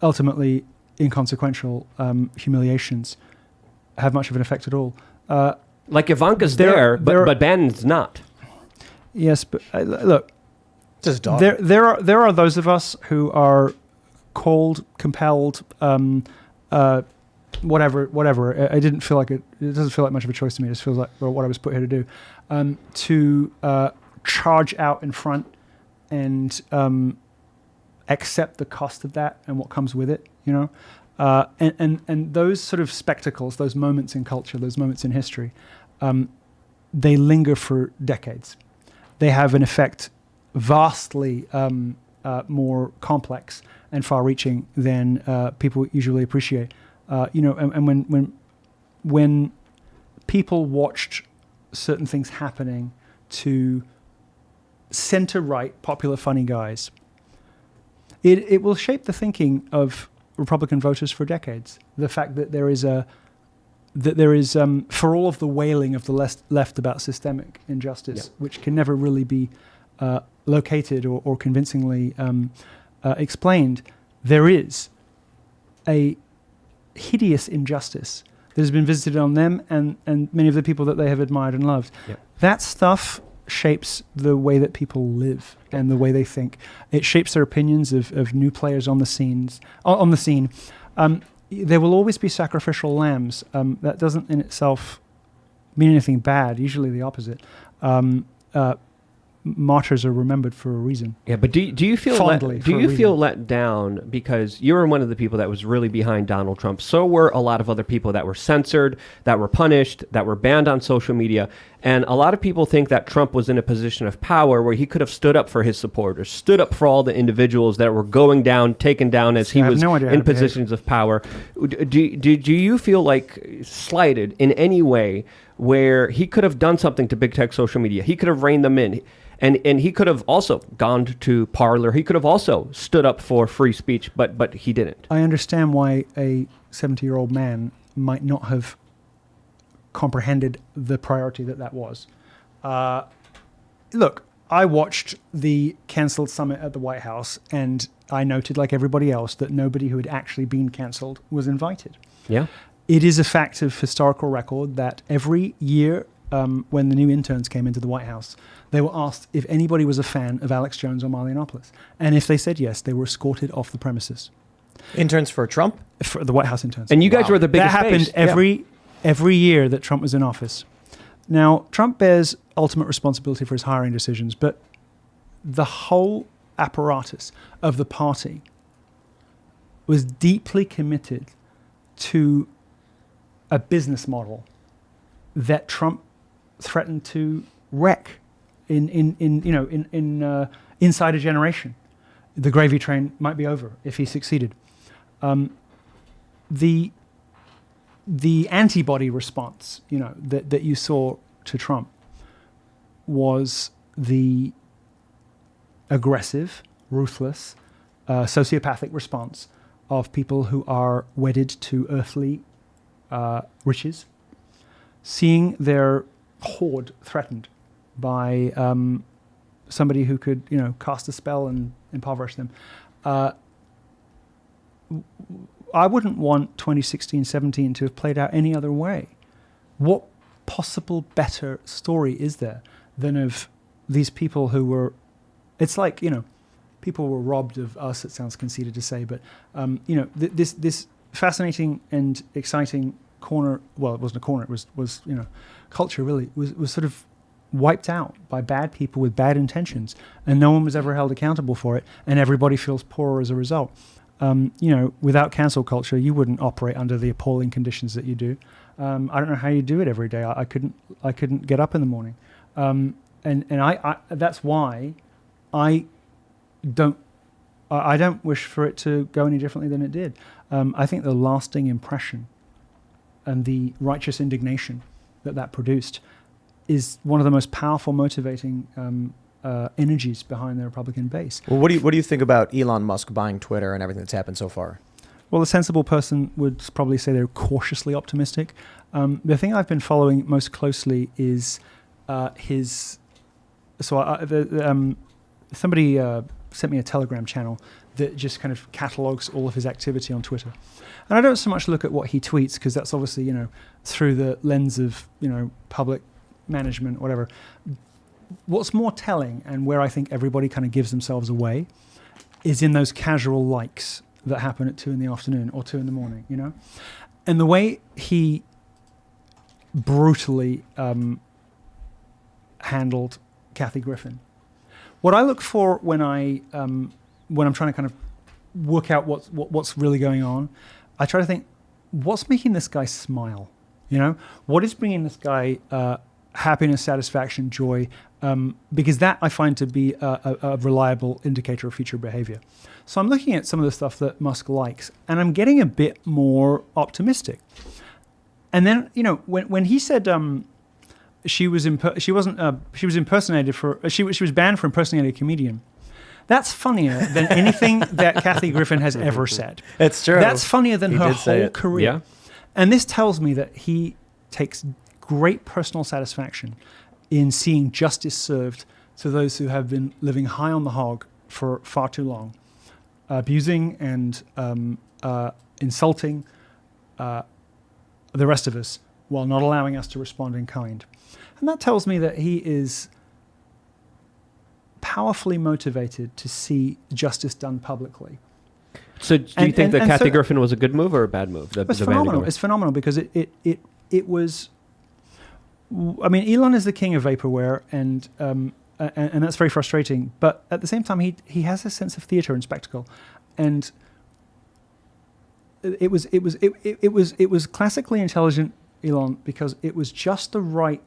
ultimately inconsequential humiliations have much of an effect at all. Like Ivanka's but Bannon's not. Yes, but look, Just dog. there are those of us who are called, compelled, whatever. It didn't feel like it doesn't feel like much of a choice to me. It just feels like what I was put here to do, to charge out in front and accept the cost of that and what comes with it. And those sort of spectacles, those moments in culture, those moments in history, they linger for decades. They have an effect vastly more complex and far-reaching than people usually appreciate. And when people watched certain things happening to center-right popular funny guys, it will shape the thinking of Republican voters for decades. The fact that there is for all of the wailing of the left about systemic injustice, which can never really be located or convincingly explained, there is a hideous injustice that has been visited on them and many of the people that they have admired and loved. Yep. That stuff shapes the way that people live and the way they think. It shapes their opinions of new players on the scene. There will always be sacrificial lambs. That doesn't in itself mean anything bad, usually the opposite. Martyrs are remembered for a reason. Yeah, but do you feel let down because you were one of the people that was really behind Donald Trump? So were a lot of other people that were censored, that were punished, that were banned on social media. And a lot of people think that Trump was in a position of power where he could have stood up for his supporters, stood up for all the individuals that were going down, taken down as he was in positions of power. Do you feel like slighted in any way where he could have done something to big tech social media? He could have reined them in. And he could have also gone to Parler. He could have also stood up for free speech, but he didn't. I understand why a 70-year-old man might not have comprehended the priority that was. Look, I watched the cancelled summit at the White House, and I noted, like everybody else, that nobody who had actually been cancelled was invited. Yeah. It is a fact of historical record that every year when the new interns came into the White House, they were asked if anybody was a fan of Alex Jones or Milo Yiannopoulos. And if they said yes, they were escorted off the premises. Interns for Trump? For the White House interns. And you guys were the biggest That happened every year that Trump was in office. Now, Trump bears ultimate responsibility for his hiring decisions, but the whole apparatus of the party was deeply committed to a business model that Trump threatened to wreck inside a generation. The gravy train might be over if he succeeded. The antibody response, that you saw to Trump was the aggressive, ruthless, sociopathic response of people who are wedded to earthly riches, seeing their hoard threatened by somebody who could, cast a spell and impoverish them. I wouldn't want 2016-17 to have played out any other way. What possible better story is there than of these people who were, it's like, people were robbed of us, it sounds conceited to say, but, this fascinating and exciting corner. Well, it wasn't a corner. It was culture really was sort of wiped out by bad people with bad intentions, and no one was ever held accountable for it, and everybody feels poorer as a result. Without cancel culture, you wouldn't operate under the appalling conditions that you do. I don't know how you do it every day. I couldn't get up in the morning, and I that's why I don't wish for it to go any differently than it did. I think the lasting impression and the righteous indignation that produced is one of the most powerful motivating energies behind the Republican base. Well, what do you think about Elon Musk buying Twitter and everything that's happened so far? Well, a sensible person would probably say they're cautiously optimistic. The thing I've been following most closely is his. So somebody sent me a Telegram channel that just kind of catalogs all of his activity on Twitter, and I don't so much look at what he tweets because that's obviously through the lens of public management, whatever. What's more telling, and where I think everybody kind of gives themselves away, is in those casual likes that happen at 2 PM or 2 a.m, and the way he brutally handled Kathy Griffin. What I look for when I'm trying to kind of work out what's really going on, I try to think, what's making this guy smile? What is bringing this guy happiness, satisfaction, joy? Because that I find to be a reliable indicator of future behavior. So I'm looking at some of the stuff that Musk likes, and I'm getting a bit more optimistic. And then when he said she was impersonated for she was banned for impersonating a comedian. That's funnier than anything that Kathy Griffin has ever said. It's true. That's funnier than her whole career. Yeah. And this tells me that he takes great personal satisfaction in seeing justice served to those who have been living high on the hog for far too long, abusing and insulting the rest of us while not allowing us to respond in kind. And that tells me that he is powerfully motivated to see justice done publicly. So do you think that Kathy Griffin was a good move or a bad move? It's phenomenal. It's phenomenal because it was. I mean, Elon is the king of vaporware, and that's very frustrating. But at the same time, he has a sense of theater and spectacle, and it was classically intelligent, Elon, because it was just the right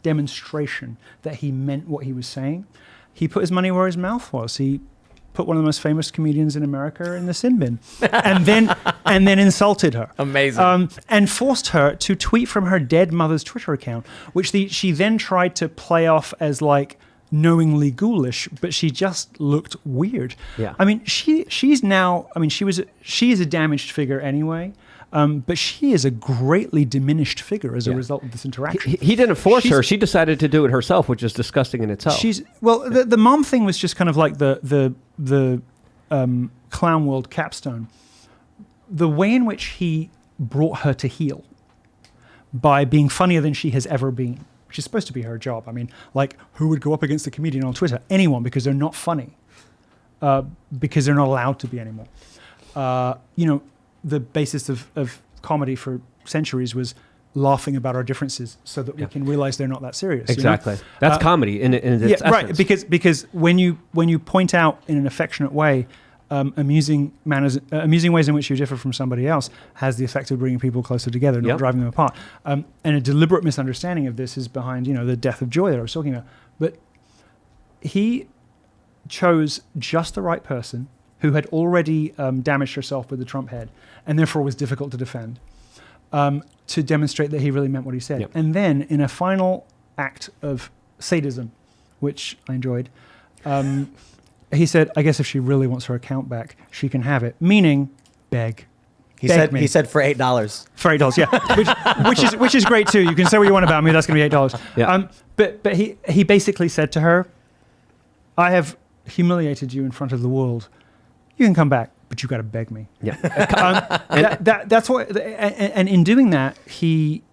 demonstration that he meant what he was saying. He put his money where his mouth was. He put one of the most famous comedians in America in the sin bin, and then insulted her. Amazing. And forced her to tweet from her dead mother's Twitter account, which she then tried to play off as like knowingly ghoulish, but she just looked weird. Yeah. I mean, she's now. I mean, she is a damaged figure anyway. But she is a greatly diminished figure as a result of this interaction. He didn't force her. She decided to do it herself, which is disgusting in itself. The mom thing was just kind of like the clown world capstone. The way in which he brought her to heel by being funnier than she has ever been, which is supposed to be her job. I mean, like, who would go up against a comedian on Twitter? Anyone, because they're not funny, because they're not allowed to be anymore. The basis of comedy for centuries was laughing about our differences so that we can realize they're not that serious. Exactly. That's comedy in its essence. Right. Because when you point out in an affectionate way amusing ways in which you differ from somebody else has the effect of bringing people closer together, not driving them apart. And a deliberate misunderstanding of this is behind the death of joy that I was talking about. But he chose just the right person who had already damaged herself with the Trump head, and therefore was difficult to defend, to demonstrate that he really meant what he said. Yep. And then, in a final act of sadism, which I enjoyed, he said, I guess if she really wants her account back, she can have it, meaning beg. He said for $8. For $8, yeah, which is great too. You can say what you want about me. That's going to be $8. Yeah. But he basically said to her, I have humiliated you in front of the world. You can come back, but you got to beg me. Yeah. That's what. And in doing that, he,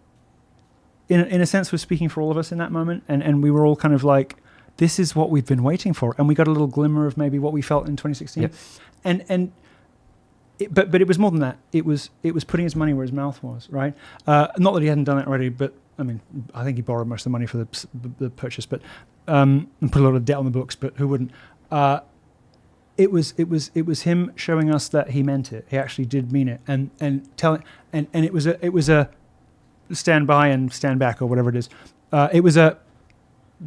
in a sense, was speaking for all of us in that moment, and we were all kind of like, this is what we've been waiting for, and we got a little glimmer of maybe what we felt in 2016, and but it was more than that. It was putting his money where his mouth was, right? Not that he hadn't done it already, but I mean, I think he borrowed most of the money for the purchase, but and put a lot of debt on the books. But who wouldn't? It was him showing us that he meant it. He actually did mean it, and it was a stand by and stand back or whatever it is. It was a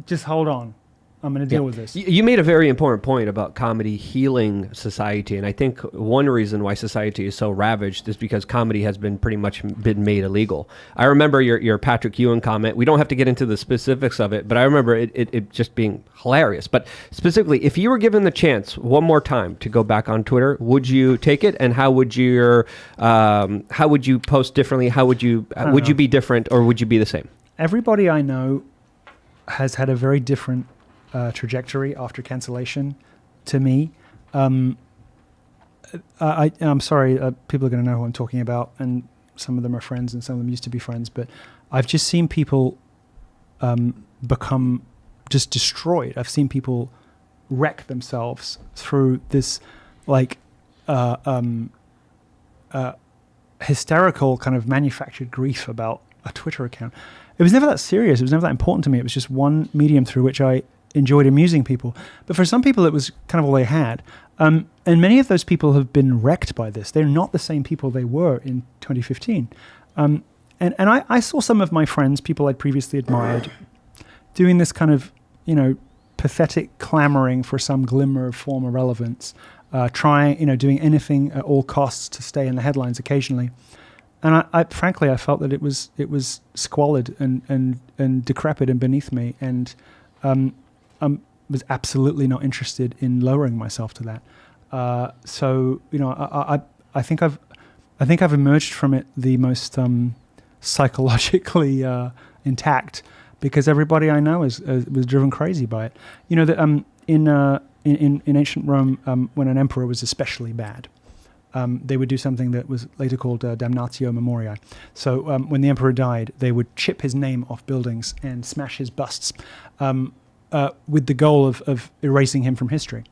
just hold on. I'm going to deal with this. You made a very important point about comedy healing society, and I think one reason why society is so ravaged is because comedy has been pretty much been made illegal. I remember your Patrick Ewing comment. We don't have to get into the specifics of it, but I remember it just being hilarious. But specifically, if you were given the chance one more time to go back on Twitter, would you take it? And how would you post differently? How would you be different, or would you be the same? Everybody I know has had a very different trajectory after cancellation to me. I'm sorry, people are going to know who I'm talking about, and some of them are friends and some of them used to be friends, but I've just seen people become just destroyed. I've seen people wreck themselves through this hysterical kind of manufactured grief about a Twitter account. It was never that serious. It was never that important to me. It was just one medium through which I enjoyed amusing people. But for some people, it was kind of all they had. And many of those people have been wrecked by this. They're not the same people they were in 2015. And I saw some of my friends, people I'd previously admired, doing this kind of, pathetic clamoring for some glimmer of former relevance, doing anything at all costs to stay in the headlines occasionally. And I frankly, I felt that it was squalid and decrepit and beneath me, and was absolutely not interested in lowering myself to that. I think I've emerged from it the most psychologically intact, because everybody I know was driven crazy by it. That in ancient Rome, when an emperor was especially bad, they would do something that was later called damnatio memoriae. So when the emperor died, they would chip his name off buildings and smash his busts, with the goal of erasing him from history.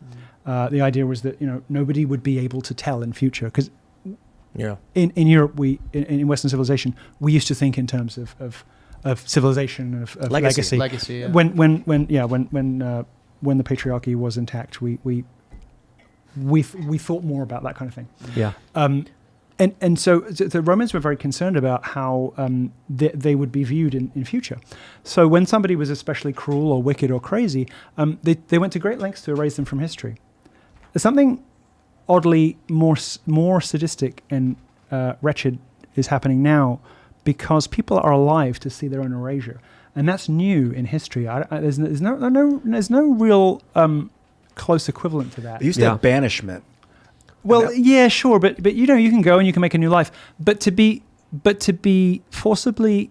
The idea was that nobody would be able to tell in future, because in Europe, in Western civilization, we used to think in terms of civilization, of legacy. Legacy. Yeah. When the patriarchy was intact, we thought more about that kind of thing. Yeah. And so the Romans were very concerned about how they would be viewed in future. So when somebody was especially cruel or wicked or crazy, they went to great lengths to erase them from history. There's something oddly more sadistic and wretched is happening now, because people are alive to see their own erasure, and that's new in history. There's no real close equivalent to that. They used to have banishment. Well, yeah, sure, but you can go and you can make a new life, but to be forcibly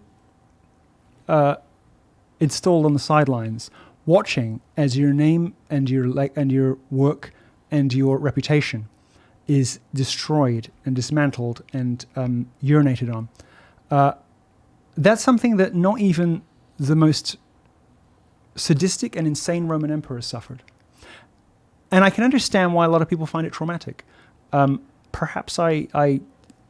installed on the sidelines, watching as your name and your work and your reputation is destroyed and dismantled and urinated on. That's something that not even the most sadistic and insane Roman emperors suffered. And I can understand why a lot of people find it traumatic. Perhaps I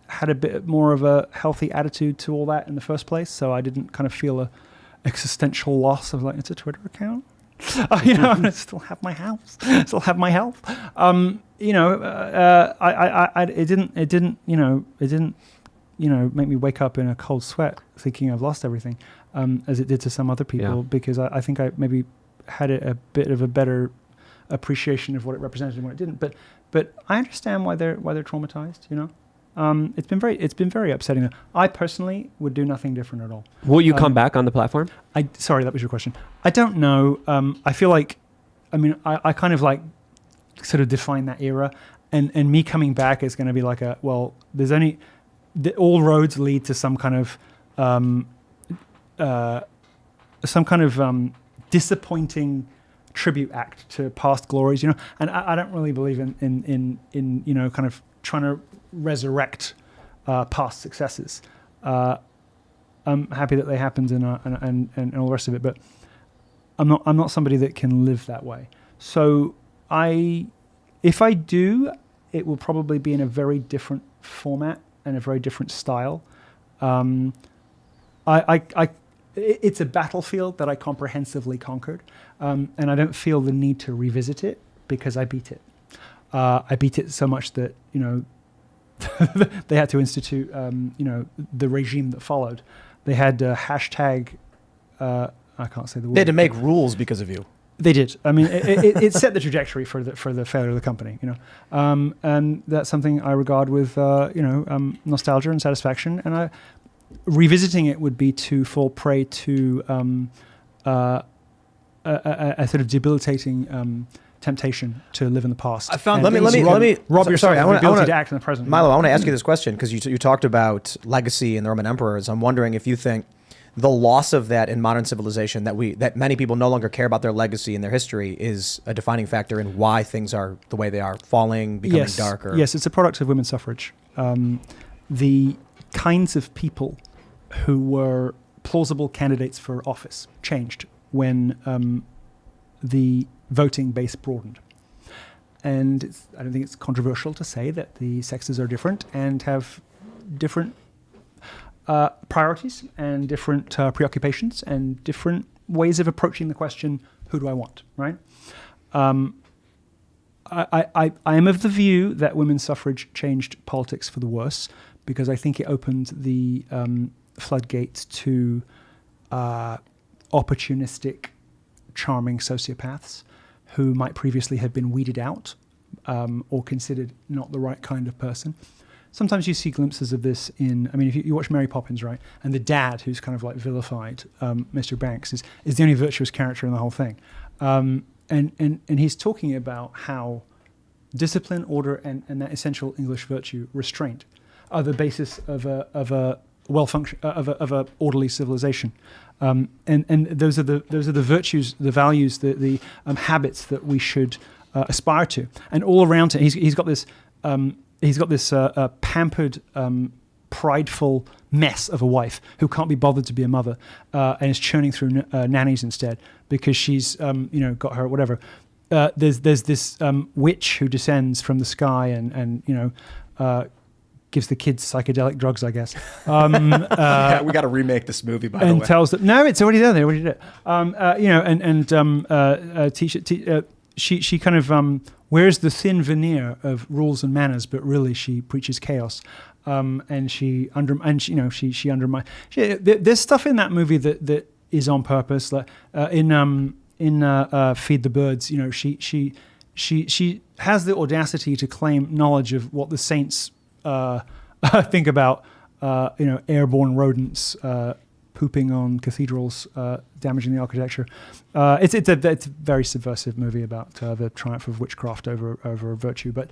had a bit more of a healthy attitude to all that in the first place, so I didn't kind of feel a existential loss of it's a Twitter account. I still have my house, still have my health. It didn't make me wake up in a cold sweat thinking I've lost everything, as it did to some other people, because I think I maybe had a bit of a better appreciation of what it represented and what it didn't. But I understand why they're traumatized. It's been very upsetting. I personally would do nothing different at all. Will you come back on the platform? Sorry, that was your question. I don't know. I feel like, I kind of sort of define that era, and me coming back is going to be there's only all roads lead to some kind of disappointing tribute act to past glories, and I don't really believe in kind of trying to resurrect past successes. I'm happy that they happened and all the rest of it, but I'm not somebody that can live that way. So if I do, it will probably be in a very different format and a very different style. It's a battlefield that I comprehensively conquered, and I don't feel the need to revisit it because I beat it. I beat it so much that, they had to institute, the regime that followed. They had hashtag, I can't say the word. They had to make rules because of you. They did. I mean, it set the trajectory for the failure of the company, and that's something I regard with, nostalgia and satisfaction. And revisiting it would be to fall prey to a sort of debilitating temptation to live in the past. I found. Let me rob yourself of the ability to act in the present. Milo, I want to ask you this question because you talked about legacy and the Roman emperors. I'm wondering if you think the loss of that in modern civilization, that many people no longer care about their legacy and their history, is a defining factor in why things are the way they are, falling, becoming darker. Yes, it's a product of women's suffrage. The kinds of people who were plausible candidates for office changed when the voting base broadened. And I don't think it's controversial to say that the sexes are different and have different priorities and different preoccupations and different ways of approaching the question, who do I want, right? I am of the view that women's suffrage changed politics for the worse because I think it opened the floodgates to opportunistic, charming sociopaths who might previously have been weeded out or considered not the right kind of person. Sometimes you see glimpses of this if you watch Mary Poppins, right? And the dad, who's kind of like vilified, Mr. Banks, is the only virtuous character in the whole thing. And he's talking about how discipline, order, and that essential English virtue, restraint, are the basis of a well-function of a orderly civilization. And those are the virtues, the values, the habits that we should aspire to. And all around him, he's got this pampered, prideful mess of a wife who can't be bothered to be a mother and is churning through nannies instead because she's got her whatever. There's this witch who descends from the sky and gives the kids psychedelic drugs, I guess. Yeah, we got to remake this movie, by the way. And tells them, no, it's already there. They already did it. She kind of wears the thin veneer of rules and manners, but really she preaches chaos. And she undermines. There's stuff in that movie that is on purpose. Like in Feed the Birds, she has the audacity to claim knowledge of what the saints think about airborne rodents pooping on cathedrals, damaging the architecture. It's a very subversive movie about the triumph of witchcraft over virtue. But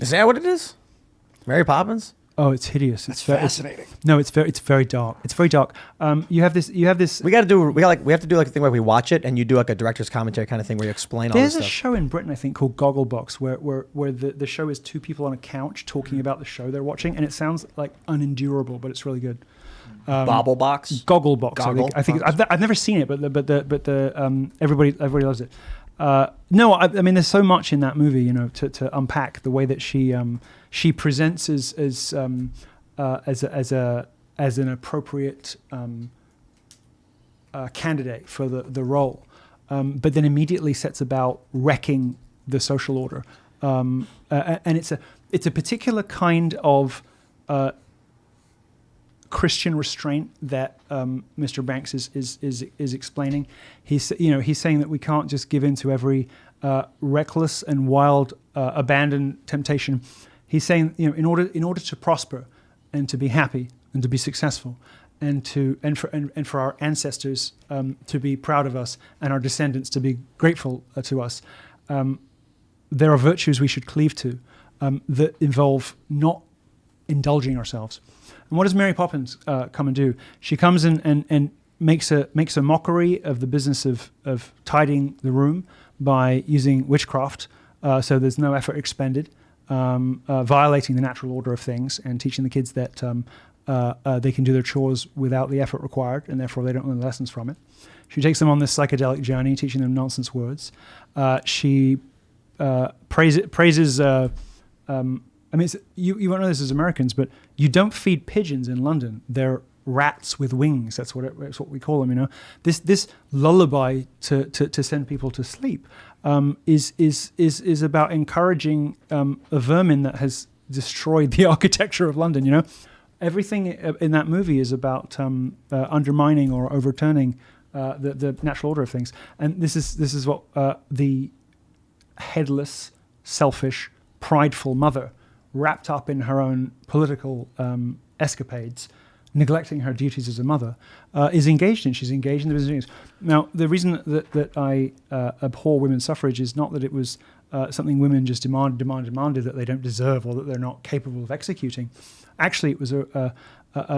is that what it is? Mary Poppins? Oh, it's hideous. It's fascinating. It's very dark. It's very dark. You have this. We have to do like a thing where we watch it and you do like a director's commentary kind of thing where you explain all this stuff. There's a show in Britain, I think, called Gogglebox where the show is two people on a couch talking about the show they're watching, and it sounds like unendurable, but it's really good. Bobblebox? Gogglebox. I think I've never seen it, but everybody loves it. No, I mean, there's so much in that movie, to unpack the way that she presents as an appropriate candidate for the role, but then immediately sets about wrecking the social order, and it's a particular kind of Christian restraint that Mr. Banks is explaining. He's saying that we can't just give in to every reckless and wild abandoned temptation. He's saying, in order to prosper and to be happy and to be successful and for our ancestors to be proud of us and our descendants to be grateful to us, there are virtues we should cleave to that involve not indulging ourselves. And what does Mary Poppins come and do? She comes and makes a mockery of the business of tidying the room by using witchcraft, so there's no effort expended, violating the natural order of things and teaching the kids that they can do their chores without the effort required, and therefore they don't learn lessons from it. She takes them on this psychedelic journey, teaching them nonsense words. She praises. I mean, you won't know this as Americans, but you don't feed pigeons in London. They're rats with wings. That's what we call them. You know, this lullaby to send people to sleep is about encouraging a vermin that has destroyed the architecture of London. You know, everything in that movie is about undermining or overturning the natural order of things. And this is what the headless, selfish, prideful mother, wrapped up in her own political escapades, neglecting her duties as a mother, is engaged in. She's engaged in the business. Now, the reason that I abhor women's suffrage is not that it was something women just demanded that they don't deserve or that they're not capable of executing. Actually, it was a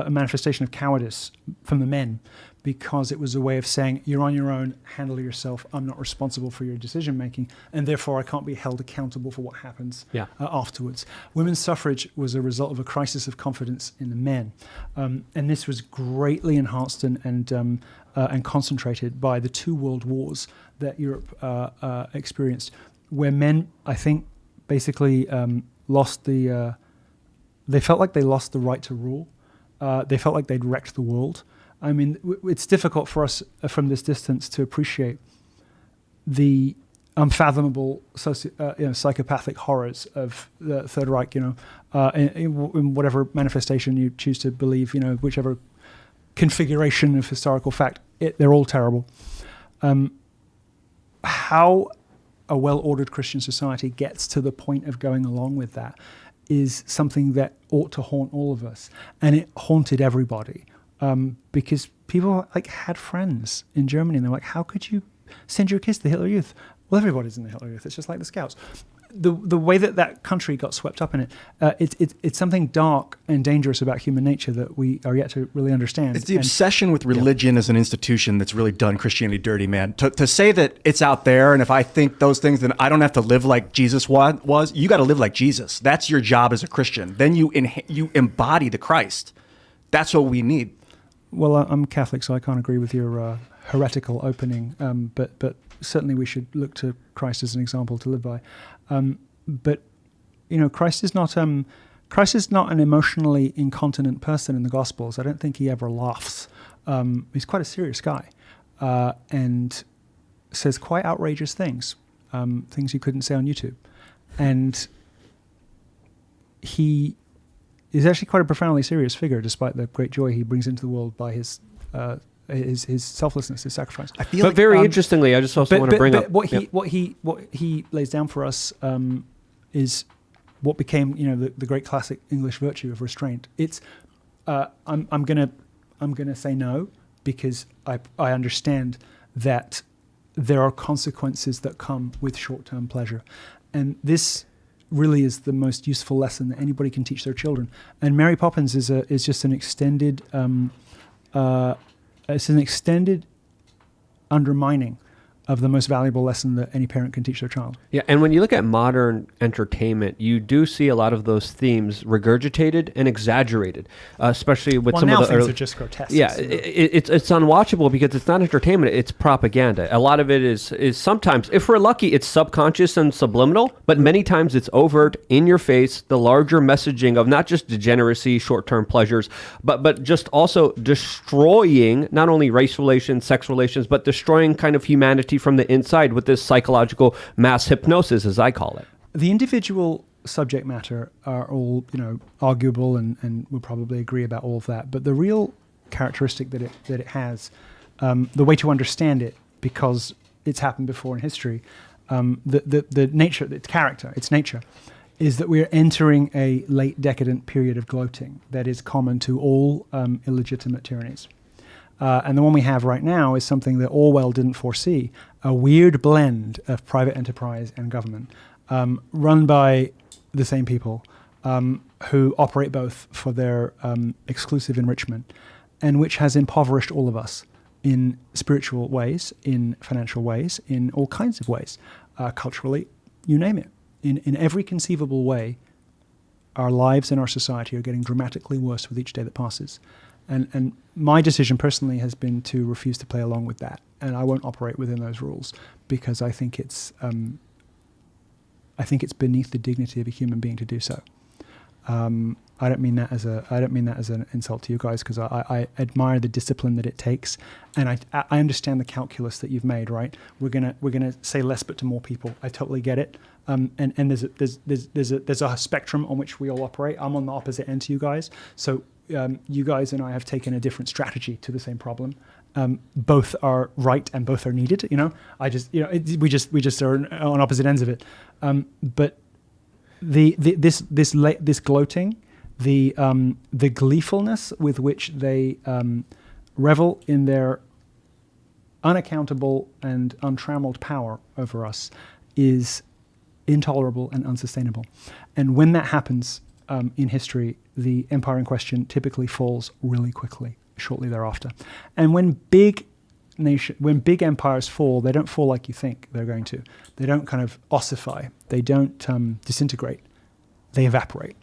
manifestation of cowardice from the men, because it was a way of saying, you're on your own, handle yourself, I'm not responsible for your decision making, and therefore I can't be held accountable for what happens afterwards. Women's suffrage was a result of a crisis of confidence in the men, and this was greatly enhanced and concentrated by the 2 world wars that Europe experienced, where men, I think, basically lost the... they felt like they lost the right to rule. They felt like they'd wrecked the world. I mean, it's difficult for us from this distance to appreciate the unfathomable psychopathic horrors of the Third Reich, in whatever manifestation you choose to believe, whichever configuration of historical fact, they're all terrible. How a well-ordered Christian society gets to the point of going along with that is something that ought to haunt all of us. And it haunted everybody. Because people had friends in Germany, and they're like, how could you send your kids to the Hitler Youth? Well, everybody's in the Hitler Youth. It's just like the Scouts. The way that country got swept up in it, it's something dark and dangerous about human nature that we are yet to really understand. It's the obsession with religion as an institution that's really done Christianity dirty, man. To say that it's out there, and if I think those things, then I don't have to live like Jesus was. You got to live like Jesus. That's your job as a Christian. Then you embody the Christ. That's what we need. Well, I'm Catholic, so I can't agree with your heretical opening, but certainly we should look to Christ as an example to live by. But Christ is not an emotionally incontinent person in the Gospels. I don't think he ever laughs. He's quite a serious guy, and says quite outrageous things, things you couldn't say on YouTube, and he is actually quite a profoundly serious figure, despite the great joy he brings into the world by his selflessness, his sacrifice. I feel very interestingly, I just also want to bring up what he lays down for us is what became the great classic English virtue of restraint. It's I'm gonna say no, because I understand that there are consequences that come with short-term pleasure, and this really is the most useful lesson that anybody can teach their children. And Mary Poppins is just an extended undermining of the most valuable lesson that any parent can teach their child. Yeah, and when you look at modern entertainment, you do see a lot of those themes regurgitated and exaggerated, especially with some of the things are just grotesque. Yeah, it's unwatchable because it's not entertainment; it's propaganda. A lot of it is sometimes, if we're lucky, it's subconscious and subliminal, but many times it's overt, in your face. The larger messaging of not just degeneracy, short-term pleasures, but just also destroying not only race relations, sex relations, but destroying kind of humanity from the inside with this psychological mass hypnosis, as I call it. The individual subject matter are all, arguable, and we'll probably agree about all of that. But the real characteristic that it has, the way to understand it, because it's happened before in history, the nature, its character, its nature, is that we're entering a late decadent period of gloating that is common to all illegitimate tyrannies. And the one we have right now is something that Orwell didn't foresee, a weird blend of private enterprise and government, run by the same people who operate both for their exclusive enrichment, and which has impoverished all of us in spiritual ways, in financial ways, in all kinds of ways, culturally, you name it. In every conceivable way, our lives and our society are getting dramatically worse with each day that passes. And my decision personally has been to refuse to play along with that. And I won't operate within those rules, because I think it's I think it's beneath the dignity of a human being to do so. I don't mean that as an insult to you guys, because I admire the discipline that it takes, and I understand the calculus that you've made. Right, we're gonna say less, but to more people. I totally get it. And there's a spectrum on which we all operate. I'm on the opposite end to you guys. So you guys and I have taken a different strategy to the same problem. Both are right and both are needed. We just are on opposite ends of it. But this gloating, the gleefulness with which they revel in their unaccountable and untrammeled power over us is intolerable and unsustainable. And when that happens in history, the empire in question typically falls really quickly, shortly thereafter. And when big empires fall, they don't fall like you think they're going to. They don't kind of ossify. They don't disintegrate. They evaporate.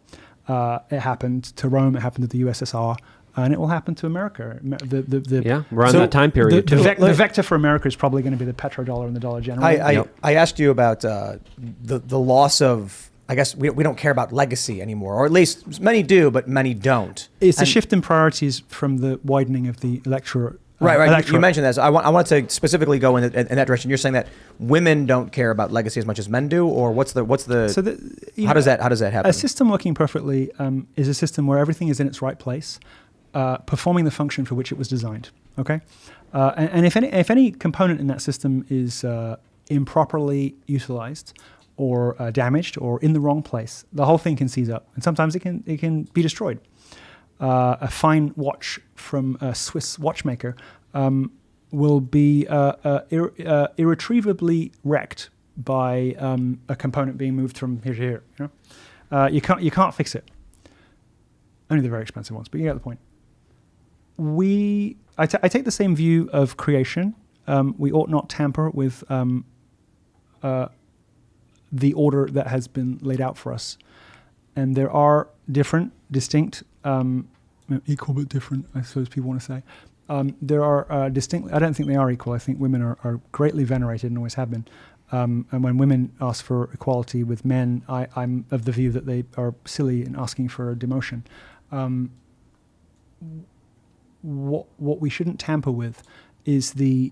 It happened to Rome. It happened to the USSR. And it will happen to America. We're on that time period. The vector for America is probably going to be the petrodollar and the dollar generally. I asked you about the loss of, I guess we don't care about legacy anymore, or at least many do, but many don't. It's a shift in priorities from the widening of the electorate. Right. You mentioned that. So I wanted to specifically go in that direction. You're saying that women don't care about legacy as much as men do, or what's the? So how does that happen? A system working perfectly is a system where everything is in its right place, performing the function for which it was designed. Okay, and if any component in that system is improperly utilized or damaged or in the wrong place, the whole thing can seize up, and sometimes it can be destroyed. A fine watch from a Swiss watchmaker will be irretrievably wrecked by a component being moved from here to here. You can't fix it. Only the very expensive ones, but you get the point. I take the same view of creation. We ought not tamper with the order that has been laid out for us, and there are different, distinct. Equal but different, I suppose people want to say. There are distinct. I don't think they are equal. I think women are greatly venerated and always have been. And when women ask for equality with men, I'm of the view that they are silly in asking for a demotion. What we shouldn't tamper with is the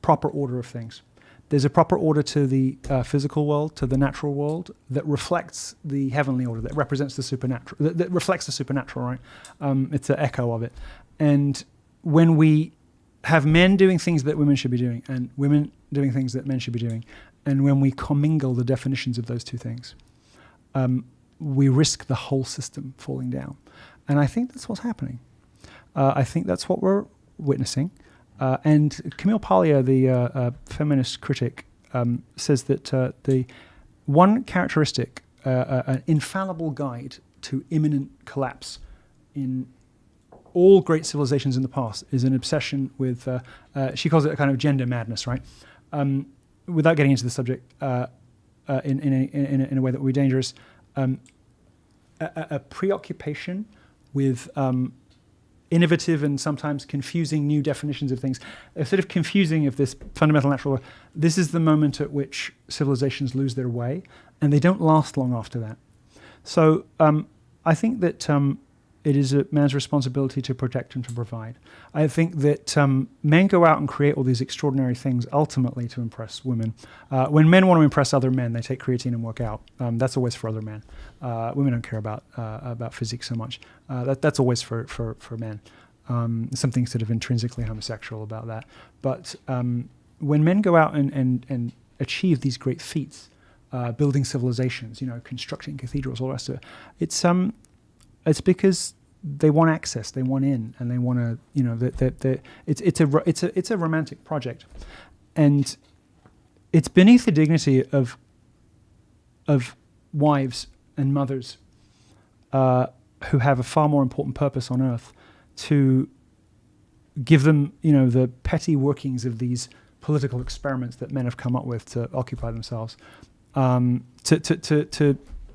proper order of things. There's a proper order to the physical world, to the natural world, that reflects the heavenly order, that represents the supernatural, that reflects the supernatural, right? It's an echo of it. And when we have men doing things that women should be doing, and women doing things that men should be doing, and when we commingle the definitions of those two things, we risk the whole system falling down. And I think that's what's happening. I think that's what we're witnessing. And Camille Paglia, the feminist critic, says that the one characteristic, an infallible guide to imminent collapse in all great civilizations in the past, is an obsession with, she calls it a kind of gender madness, right? Without getting into the subject in a way that would be dangerous, a preoccupation with innovative and sometimes confusing new definitions of things, a sort of confusing of this fundamental natural law. This is the moment at which civilizations lose their way, and they don't last long after that. So I think that it is a man's responsibility to protect and to provide. I think that men go out and create all these extraordinary things ultimately to impress women. When men want to impress other men, they take creatine and work out. That's always for other men. Women don't care about physique so much. That's always for men. Something sort of intrinsically homosexual about that. But when men go out and achieve these great feats, building civilizations, constructing cathedrals, all the rest of it, it's because they want access, they want in, and they want to, it's a romantic project, and it's beneath the dignity of wives and mothers who have a far more important purpose on earth to give them, the petty workings of these political experiments that men have come up with to occupy themselves, to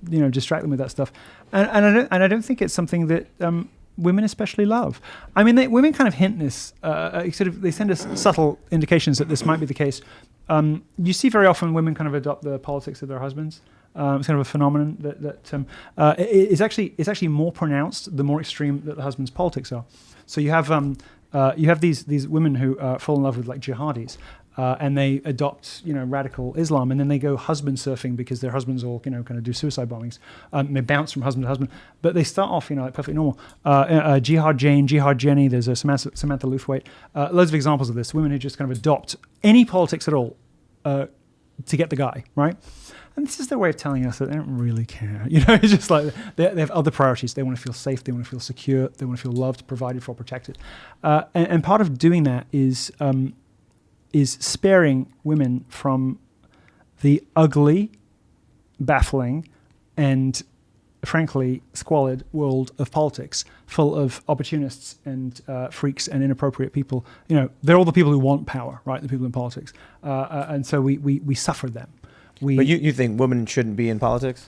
distract them with that stuff. And I don't think it's something that women especially love. I mean, women kind of hint this, they send us subtle indications that this might be the case you see very often women kind of adopt the politics of their husbands. It's kind of a phenomenon that is actually more pronounced the more extreme that the husband's politics are. So you have these women who fall in love with like jihadis, and they adopt radical Islam, and then they go husband surfing because their husbands all kind of do suicide bombings. They bounce from husband to husband, but they start off like perfectly normal. Jihad Jane, Jihad Jenny. There's a Samantha Luthwaite. Loads of examples of this. Women who just kind of adopt any politics at all to get the guy right. And this is their way of telling us that they don't really care. It's just like they have other priorities. They want to feel safe. They want to feel secure. They want to feel loved, provided for, protected. And part of doing that is sparing women from the ugly, baffling, and frankly squalid world of politics, full of opportunists and freaks and inappropriate people. They're all the people who want power, right? The people in politics. And so we suffer them. But you think women shouldn't be in politics?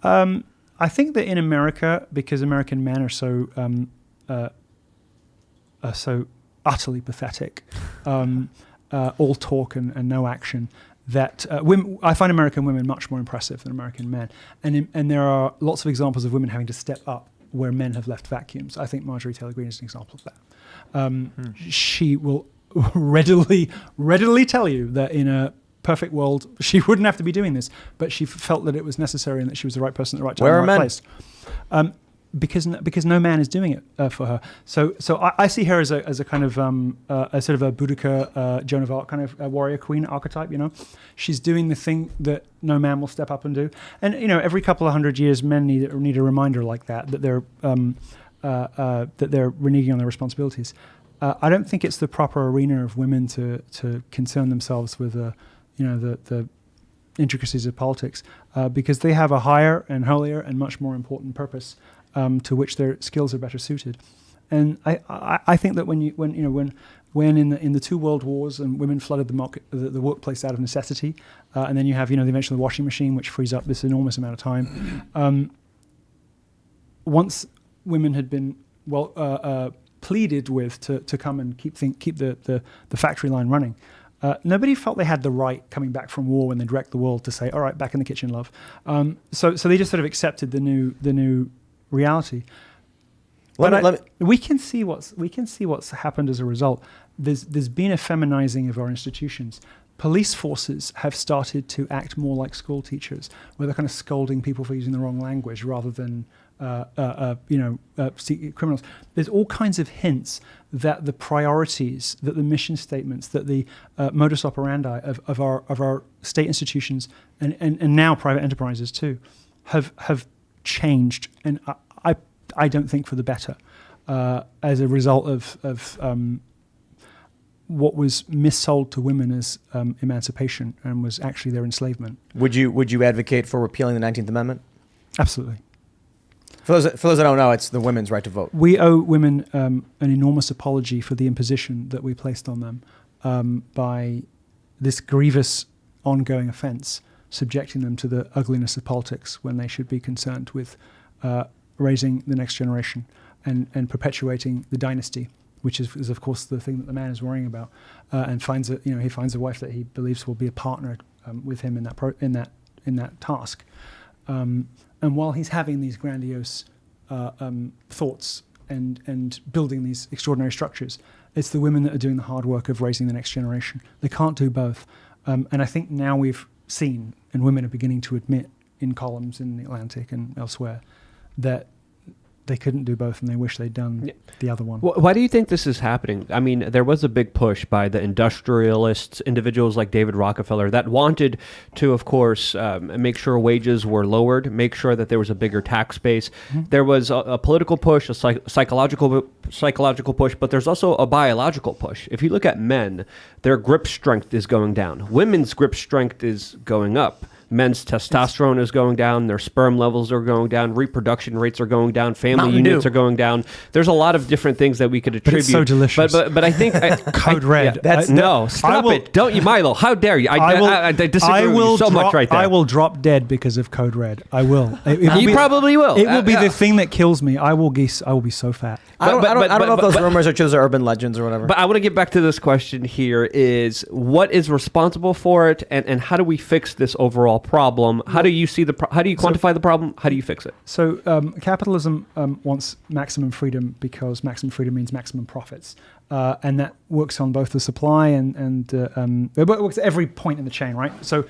I think that in America, because American men are so utterly pathetic, all talk and no action, that I find American women much more impressive than American men. And there are lots of examples of women having to step up where men have left vacuums. I think Marjorie Taylor Greene is an example of that. She will readily tell you that in a perfect world, she wouldn't have to be doing this, but she felt that it was necessary and that she was the right person at the right time, Where in the are right men? place. Because no man is doing it for her. So I see her as a kind of a sort of a Boudica, Joan of Arc kind of warrior queen archetype. She's doing the thing that no man will step up and do. And every couple of 100 years, men need a reminder like that they're reneging on their responsibilities. I don't think it's the proper arena of women to concern themselves with the intricacies of politics, because they have a higher and holier and much more important purpose to which their skills are better suited. And I think that when in the two world wars and women flooded the workplace out of necessity, and then you have the invention of the washing machine, which frees up this enormous amount of time. Once women had been pleaded with to come and keep the factory line running. Nobody felt they had the right, coming back from war when they wrecked the world, to say, "All right, back in the kitchen, love." So they just sort of accepted the new reality. We can see what's happened as a result. There's been a feminizing of our institutions. Police forces have started to act more like school teachers, where they're kind of scolding people for using the wrong language rather than criminals. There's all kinds of hints that the priorities, that the mission statements, that the modus operandi of our state institutions and now private enterprises too, have changed, and I don't think for the better, as a result of what was missold to women as emancipation and was actually their enslavement. Would you advocate for repealing the 19th Amendment? Absolutely. For those that don't know, it's the women's right to vote. We owe women an enormous apology for the imposition that we placed on them by this grievous ongoing offence, subjecting them to the ugliness of politics when they should be concerned with raising the next generation and perpetuating the dynasty, which is of course the thing that the man is worrying about, and he finds a wife that he believes will be a partner with him in that task. And while he's having these grandiose thoughts and building these extraordinary structures, it's the women that are doing the hard work of raising the next generation. They can't do both. And I think now we've seen, and women are beginning to admit in columns in The Atlantic and elsewhere, that they couldn't do both and they wish they'd done the other one. Why do you think this is happening? I mean, there was a big push by the industrialists, individuals like David Rockefeller, that wanted to, of course, make sure wages were lowered, make sure that there was a bigger tax base. Mm-hmm. There was a political push, a psychological push, but there's also a biological push. If you look at men, their grip strength is going down. Women's grip strength is going up. men's testosterone is going down, their sperm levels are going down, reproduction rates are going down, family Mountain units Dew. are going down. There's a lot of different things that we could But attribute. it's so delicious. But I think Code Red. no, stop it! Don't you, Milo? How dare you? I disagree with you so much right there. I will drop dead because of Code Red. I will. You probably will. It will be the thing that kills me. I will be so fat. I don't know if those but- rumors are just urban legends or whatever. But I want to get back to this question here is what is responsible for it and how do we fix this overall problem? How do you see how do you quantify the problem? How do you fix it? So capitalism wants maximum freedom because maximum freedom means maximum profits. And that works on both the supply and it works at every point in the chain, right? So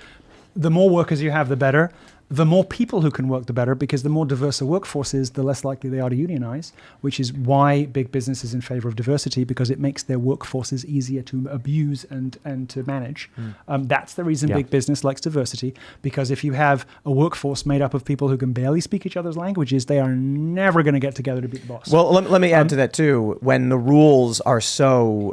the more workers you have, the better. The more people who can work, the better, because the more diverse a workforce is, the less likely they are to unionize, which is why big business is in favor of diversity, because it makes their workforces easier to abuse and to manage. That's the reason big business likes diversity, because if you have a workforce made up of people who can barely speak each other's languages, they are never going to get together to beat the boss. Well, let me add to that too. When the rules are so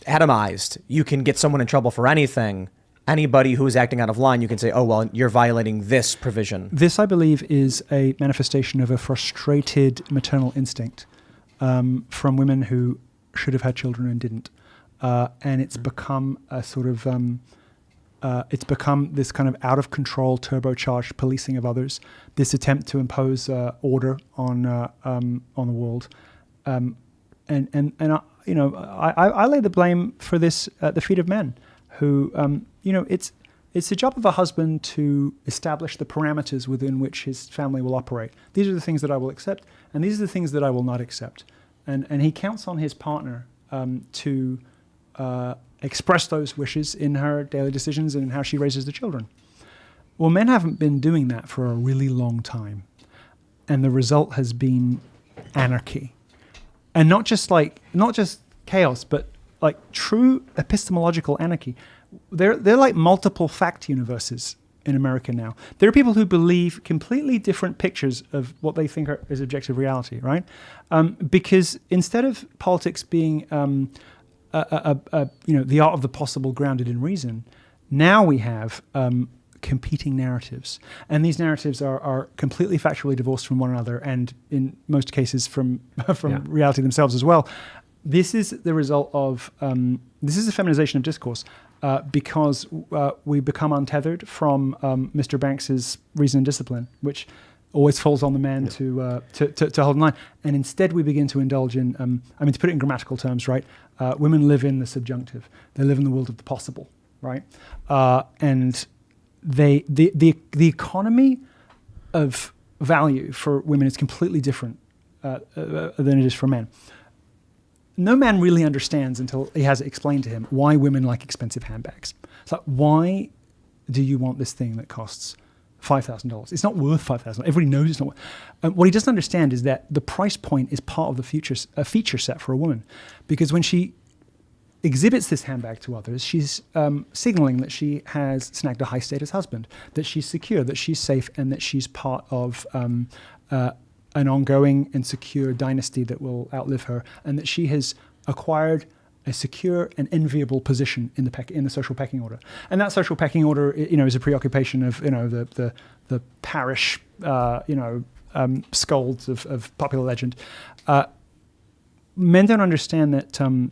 atomized, you can get someone in trouble for anything. Anybody who is acting out of line, you can say, oh, well, you're violating this provision. This, I believe, is a manifestation of a frustrated maternal instinct from women who should have had children and didn't. And it's become a sort of, it's become this kind of out of control, turbocharged policing of others, this attempt to impose order on the world. I lay the blame for this at the feet of men who, it's the job of a husband to establish the parameters within which his family will operate. These are the things that I will accept, and these are the things that I will not accept. And he counts on his partner to express those wishes in her daily decisions and in how she raises the children. Well, men haven't been doing that for a really long time, and the result has been anarchy, and not just chaos, but like true epistemological anarchy. They're like multiple fact universes in America now. There are people who believe completely different pictures of what they think is objective reality, right? Because instead of politics being the art of the possible grounded in reason, now we have competing narratives, and these narratives are completely factually divorced from one another, and in most cases from reality themselves as well. This is the result of this is a feminization of discourse because we become untethered from Mr. Banks's reason and discipline, which always falls on the man to hold the line, and instead we begin to indulge in. To put it in grammatical terms, right? Women live in the subjunctive; they live in the world of the possible, right? And the economy of value for women is completely different than it is for men. No man really understands until he has it explained to him why women like expensive handbags. It's like, why do you want this thing that costs $5,000? It's not worth $5,000. Everybody knows it's not worth. What he doesn't understand is that the price point is part of the feature set for a woman, because when she exhibits this handbag to others, she's signaling that she has snagged a high status husband, that she's secure, that she's safe, and that she's part of an ongoing and secure dynasty that will outlive her, and that she has acquired a secure and enviable position in the social pecking order. And that social pecking order, is a preoccupation of the parish scolds of popular legend. Men don't understand that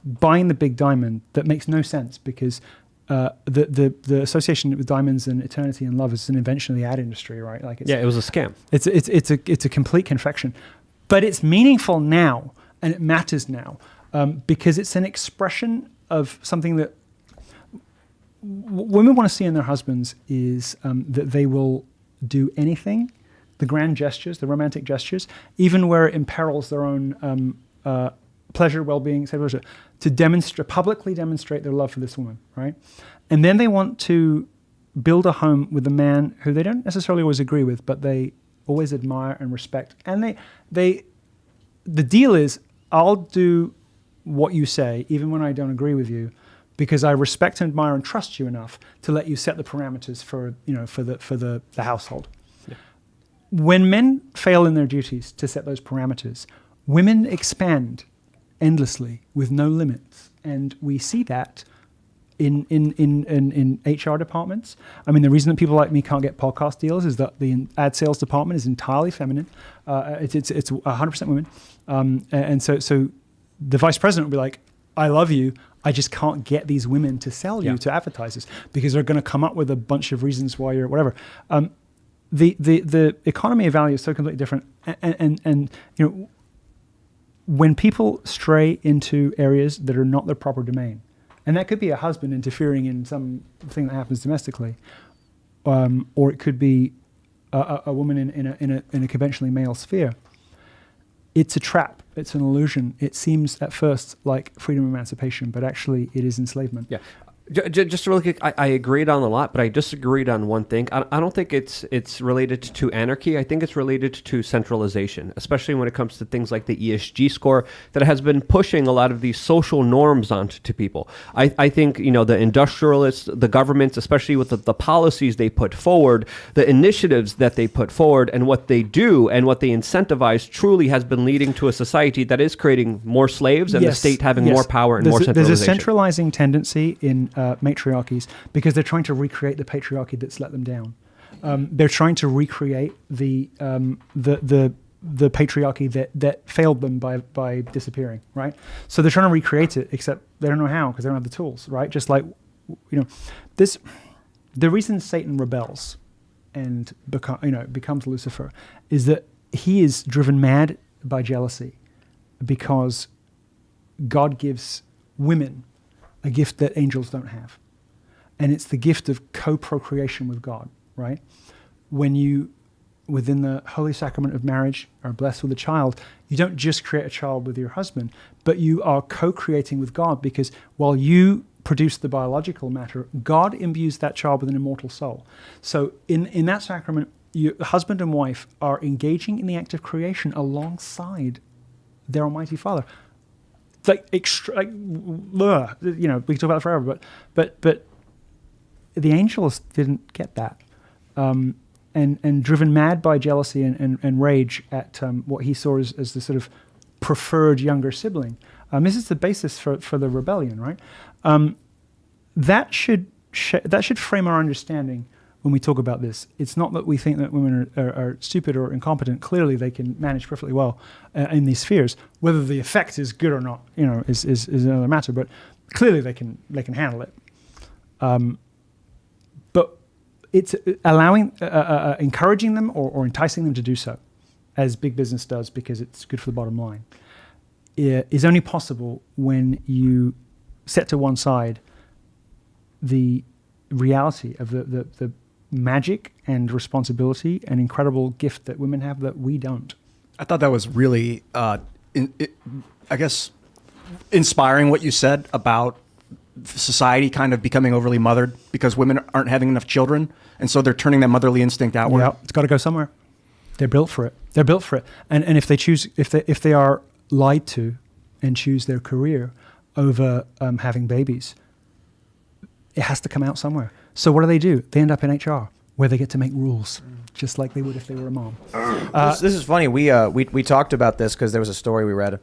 buying the big diamond, that makes no sense, because the association with diamonds and eternity and love is an invention of the ad industry, right? Like, it was a scam. It's a complete confection, but it's meaningful now and it matters now because it's an expression of something that women want to see in their husbands is that they will do anything, the grand gestures, the romantic gestures, even where it imperils their own pleasure, well-being, to publicly demonstrate their love for this woman, right? And then they want to build a home with a man who they don't necessarily always agree with, but they always admire and respect. And the deal is, I'll do what you say, even when I don't agree with you, because I respect and admire and trust you enough to let you set the parameters for the household. Yeah. When men fail in their duties to set those parameters, women expand endlessly with no limits, and we see that in HR departments. I mean, the reason that people like me can't get podcast deals is that the ad sales department is entirely feminine. It's 100% women, and so the vice president will be like, "I love you. I just can't get these women to sell you to advertisers because they're going to come up with a bunch of reasons why you're whatever." The economy of value is so completely different, and you know, when people stray into areas that are not their proper domain, and that could be a husband interfering in something that happens domestically, or it could be a woman in a conventionally male sphere. It's a trap. It's an illusion. It seems at first like freedom and emancipation, but actually it is enslavement. Yeah. Just really quick, I agreed on a lot, but I disagreed on one thing. I don't think it's related to anarchy. I think it's related to centralization, especially when it comes to things like the ESG score that has been pushing a lot of these social norms onto people. I think, you know, the industrialists, the governments, especially with the policies they put forward, the initiatives that they put forward, and what they do and what they incentivize truly has been leading to a society that is creating more slaves and the state having more power and more centralization. There's a centralizing tendency in matriarchies because they're trying to recreate the patriarchy that's let them down. They're trying to recreate the patriarchy that failed them by disappearing, right? So they're trying to recreate it, except they don't know how because they don't have the tools, right? Just like, you know, the reason Satan rebels and becomes Lucifer is that he is driven mad by jealousy because God gives women a gift that angels don't have. And it's the gift of co-procreation with God, right? When you, within the holy sacrament of marriage, are blessed with a child, you don't just create a child with your husband, but you are co-creating with God because while you produce the biological matter, God imbues that child with an immortal soul. So in that sacrament, husband and wife are engaging in the act of creation alongside their Almighty Father. You know, we can talk about it forever, but the angels didn't get that, and driven mad by jealousy and rage at what he saw as the sort of preferred younger sibling. This is the basis for the rebellion, right? That should frame our understanding when we talk about this. It's not that we think that women are stupid or incompetent. Clearly, they can manage perfectly well in these spheres. Whether the effect is good or not, you know, is another matter. But clearly, they can handle it. But it's allowing, encouraging them or enticing them to do so, as big business does because it's good for the bottom line, is only possible when you set to one side the reality of the magic and responsibility and incredible gift that women have that we don't. I thought that was really, I guess, inspiring what you said about society kind of becoming overly mothered because women aren't having enough children, and so they're turning that motherly instinct outward. Yeah, it's got to go somewhere. They're built for it. They're built for it. And if they choose, if they are lied to and choose their career over having babies, it has to come out somewhere. So what do? They end up in HR, where they get to make rules, just like they would if they were a mom. This is funny. We talked about this because there was a story we read,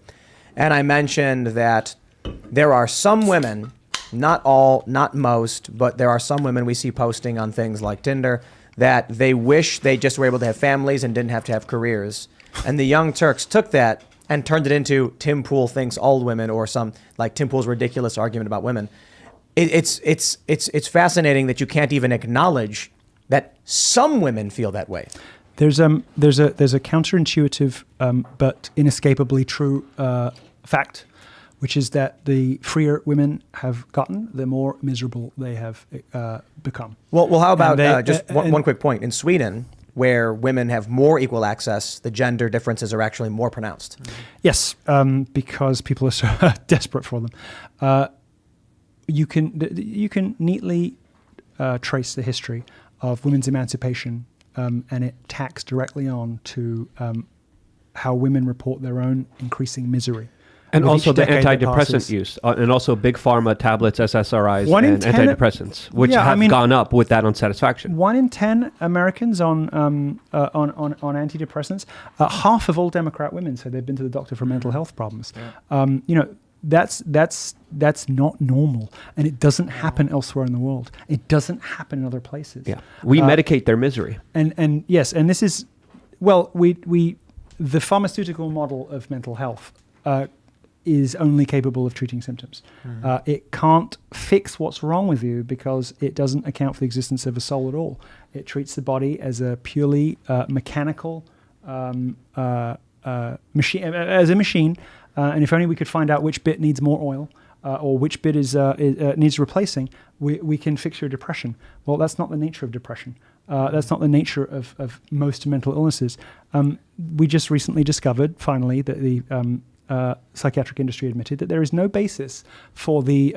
and I mentioned that there are some women, not all, not most, but there are some women we see posting on things like Tinder that they wish they just were able to have families and didn't have to have careers. And the Young Turks took that and turned it into Tim Pool thinks all women, or some like Tim Pool's ridiculous argument about women. It's fascinating that you can't even acknowledge that some women feel that way. There's a counterintuitive but inescapably true fact, which is that the freer women have gotten, the more miserable they have become. Well, how about just one quick point? In Sweden, where women have more equal access, the gender differences are actually more pronounced. Yes, because people are so desperate for them. You can neatly trace the history of women's emancipation, and it tacks directly on to how women report their own increasing misery. And also the antidepressant use, and also big pharma tablets, SSRIs, and antidepressants, which have gone up with that unsatisfaction. 1 in 10 Americans on antidepressants. Half of all Democrat women say they've been to the doctor for mental health problems. Yeah. that's not normal, and it doesn't happen elsewhere in the world. It doesn't happen in other places. Yeah, we medicate their misery. And yes, and this is, well, the pharmaceutical model of mental health is only capable of treating symptoms. It can't fix what's wrong with you because it doesn't account for the existence of a soul at all. It treats the body as a purely mechanical machine, as a machine. And if only we could find out which bit needs more oil or which bit needs replacing, we can fix your depression. Well, that's not the nature of depression. That's not the nature of most mental illnesses. We just recently discovered, finally, that the psychiatric industry admitted that there is no basis for the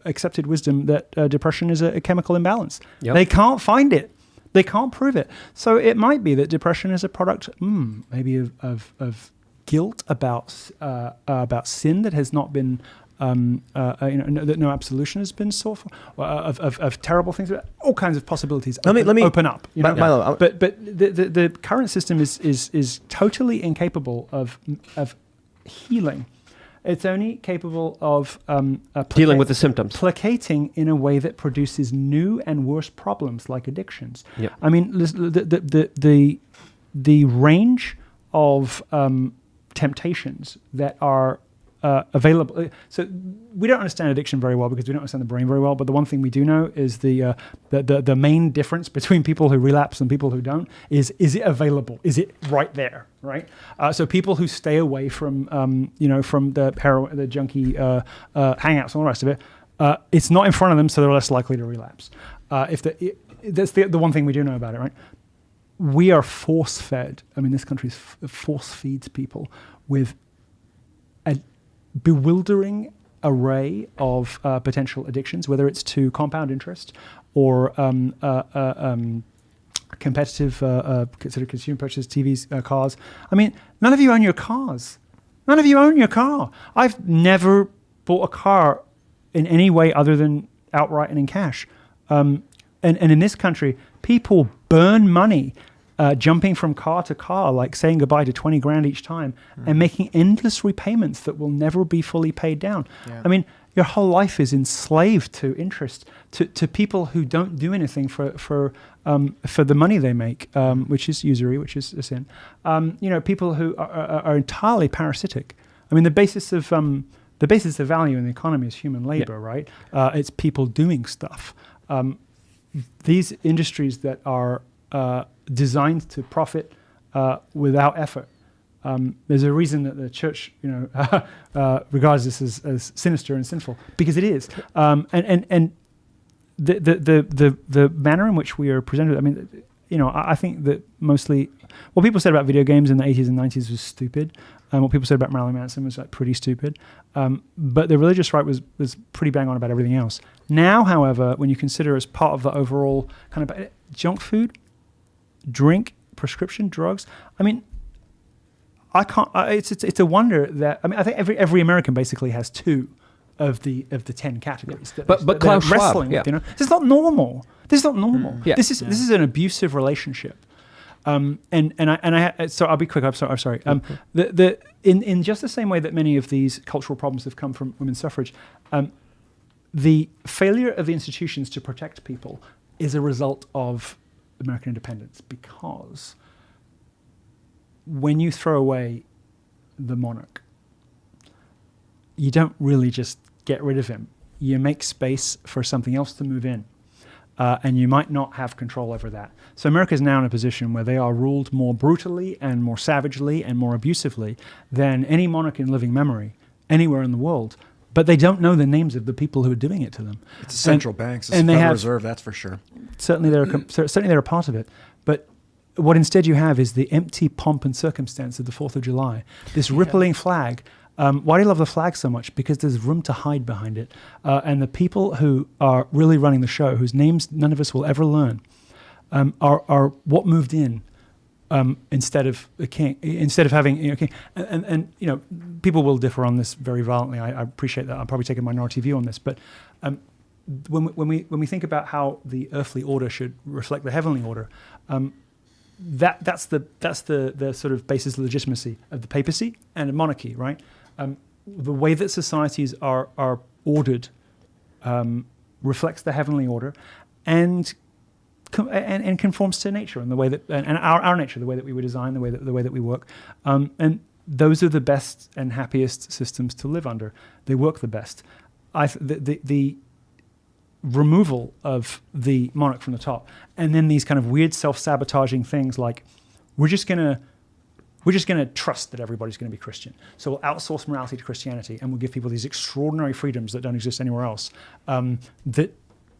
accepted wisdom that depression is a chemical imbalance. Yep. They can't find it. They can't prove it. So it might be that depression is a product, maybe of guilt about sin that has not been, that no absolution has been sought for, of terrible things. All kinds of possibilities let me open up. Milo, but the current system is totally incapable of healing. It's only capable of dealing with the symptoms, placating in a way that produces new and worse problems like addictions. Yep. I mean, the range of temptations that are available. So we don't understand addiction very well because we don't understand the brain very well. But the one thing we do know is the main difference between people who relapse and people who don't is it available? Is it right there? Right. So people who stay away from from the heroin, the junkie hangouts and all the rest of it, it's not in front of them, so they're less likely to relapse. That's the one thing we do know about it, right? We are force fed. I mean, this country force feeds people with a bewildering array of potential addictions, whether it's to compound interest or competitive sort of consumer purchases, TVs, cars. I mean, none of you own your cars. None of you own your car. I've never bought a car in any way other than outright and in cash. And in this country, people burn money jumping from car to car, like saying goodbye to 20 grand each time and making endless repayments that will never be fully paid down. Yeah. I mean, your whole life is enslaved to interest, to people who don't do anything for the money they make, which is usury, which is a sin. People who are entirely parasitic. I mean, the basis of value in the economy is human labor, right? It's people doing stuff. These industries that are designed to profit without effort. There's a reason that the church, regards this as sinister and sinful, because it is. And the manner in which we are presented. I mean, I think that mostly what people said about video games in the 80s and 90s was stupid. What people said about Marilyn Manson was like pretty stupid. But the religious right was pretty bang on about everything else. Now, however, when you consider as part of the overall kind of junk food, drink, prescription drugs, I mean, I can't. It's a wonder that I think every American basically has 2 of the 10 categories. Yeah. But Klaus Schwab, wrestling with, this is not normal. This is not normal. Yeah. This is an abusive relationship. So I'll be quick. I'm sorry. In just the same way that many of these cultural problems have come from women's suffrage, the failure of the institutions to protect people is a result of American independence, because when you throw away the monarch, you don't really just get rid of him. You make space for something else to move in. And you might not have control over that. So America is now in a position where they are ruled more brutally and more savagely and more abusively than any monarch in living memory anywhere in the world. But they don't know the names of the people who are doing it to them. It's central banks, it's and the they Federal have, Reserve, that's for sure. Certainly they're a part of it. But what instead you have is the empty pomp and circumstance of the 4th of July, this rippling flag. Why do you love the flag so much? Because there's room to hide behind it. And the people who are really running the show, whose names none of us will ever learn, are what moved in instead of the king, instead of having king. And people will differ on this very violently. I appreciate that. I'll probably take a minority view on this. But when we think about how the earthly order should reflect the heavenly order, that's the sort of basis of legitimacy of the papacy and a monarchy, right? the way that societies are ordered reflects the heavenly order, and conforms to nature and the way that and our nature, the way that we were designed, the way that we work, and those are the best and happiest systems to live under. They work the best. The removal of the monarch from the top, and then these kind of weird self-sabotaging things like we're just gonna trust that everybody's going to be Christian. So we'll outsource morality to Christianity, and we'll give people these extraordinary freedoms that don't exist anywhere else, that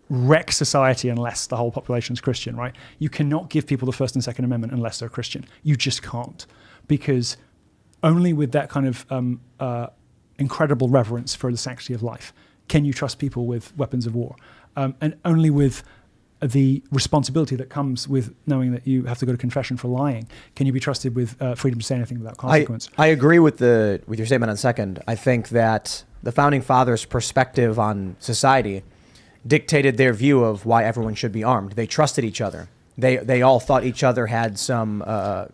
wreck society unless the whole population is Christian, right? You cannot give people the First and Second Amendment unless they're Christian. You just can't, because only with that kind of incredible reverence for the sanctity of life can you trust people with weapons of war, and only with the responsibility that comes with knowing that you have to go to confession for lying can you be trusted with freedom to say anything without consequence. I agree with your statement on second. I think that the founding fathers' perspective on society dictated their view of why everyone should be armed. They trusted each other. They all thought each other had some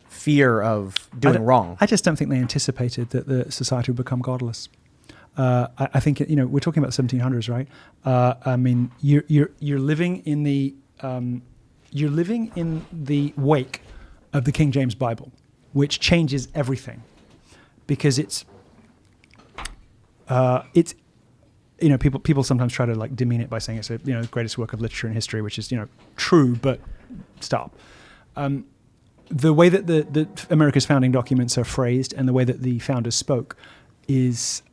fear of doing wrong. I just don't think they anticipated that the society would become godless. I think we're talking about the 1700s, right? I mean, you're living in the wake of the King James Bible, which changes everything, because it's people sometimes try to like demean it by saying it's the greatest work of literature in history, which is true, but stop. The way that the America's founding documents are phrased and the way that the founders spoke is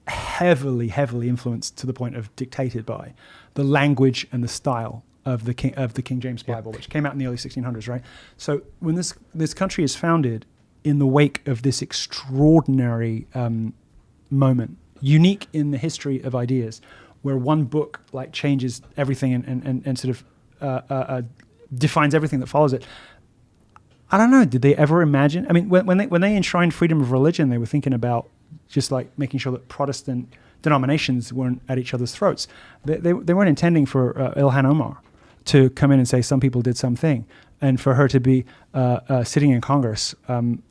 heavily influenced to the point of dictated by the language and the style of the King James Bible, which came out in the early 1600s, right? So when this country is founded in the wake of this extraordinary moment, unique in the history of ideas, where one book like changes everything and sort of defines everything that follows it. I don't know. Did they ever imagine? I mean, when they enshrined freedom of religion, they were thinking about just like making sure that Protestant denominations weren't at each other's throats. They weren't intending for Ilhan Omar to come in and say some people did something, and for her to be sitting in Congress,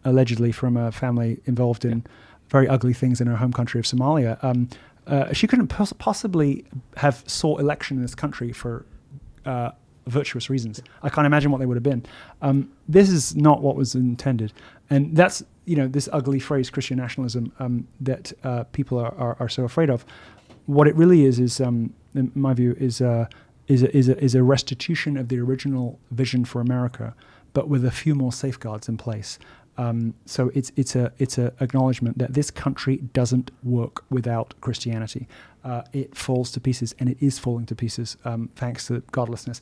allegedly from a family involved in very ugly things in her home country of Somalia. She couldn't possibly have sought election in this country for virtuous reasons. I can't imagine what they would have been. This is not what was intended, and that's this ugly phrase Christian nationalism that people are so afraid of. What it really is in my view, is a restitution of the original vision for America, but with a few more safeguards in place. So it's a acknowledgement that this country doesn't work without Christianity. It falls to pieces, and it is falling to pieces thanks to godlessness.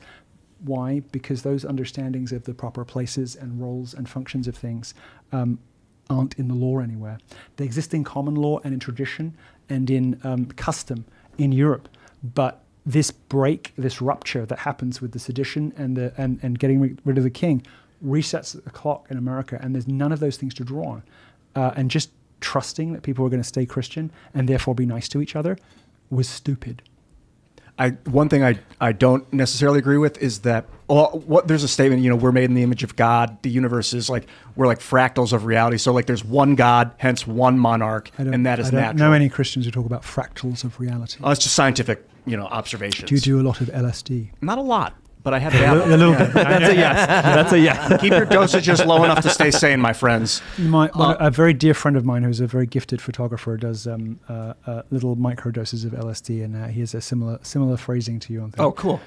Why? Because those understandings of the proper places and roles and functions of things aren't in the law anywhere. They exist in common law and in tradition and in custom in Europe. But this rupture that happens with the sedition and getting rid of the king resets the clock in America, and there's none of those things to draw on. And just trusting that people are going to stay Christian and therefore be nice to each other was stupid. One thing I don't necessarily agree with is that there's a statement, we're made in the image of God. The universe is we're like fractals of reality. So there's one God, hence one monarch, and that is natural. I don't know any Christians who talk about fractals of reality. It's just scientific, observations. Do you do a lot of LSD? Not a lot. But I had a little bit. That's a yes. That's a yes. Keep your dosages low enough to stay sane, my friends. A very dear friend of mine who's a very gifted photographer does little micro doses of LSD, and he has a similar phrasing to you on things. Oh, cool.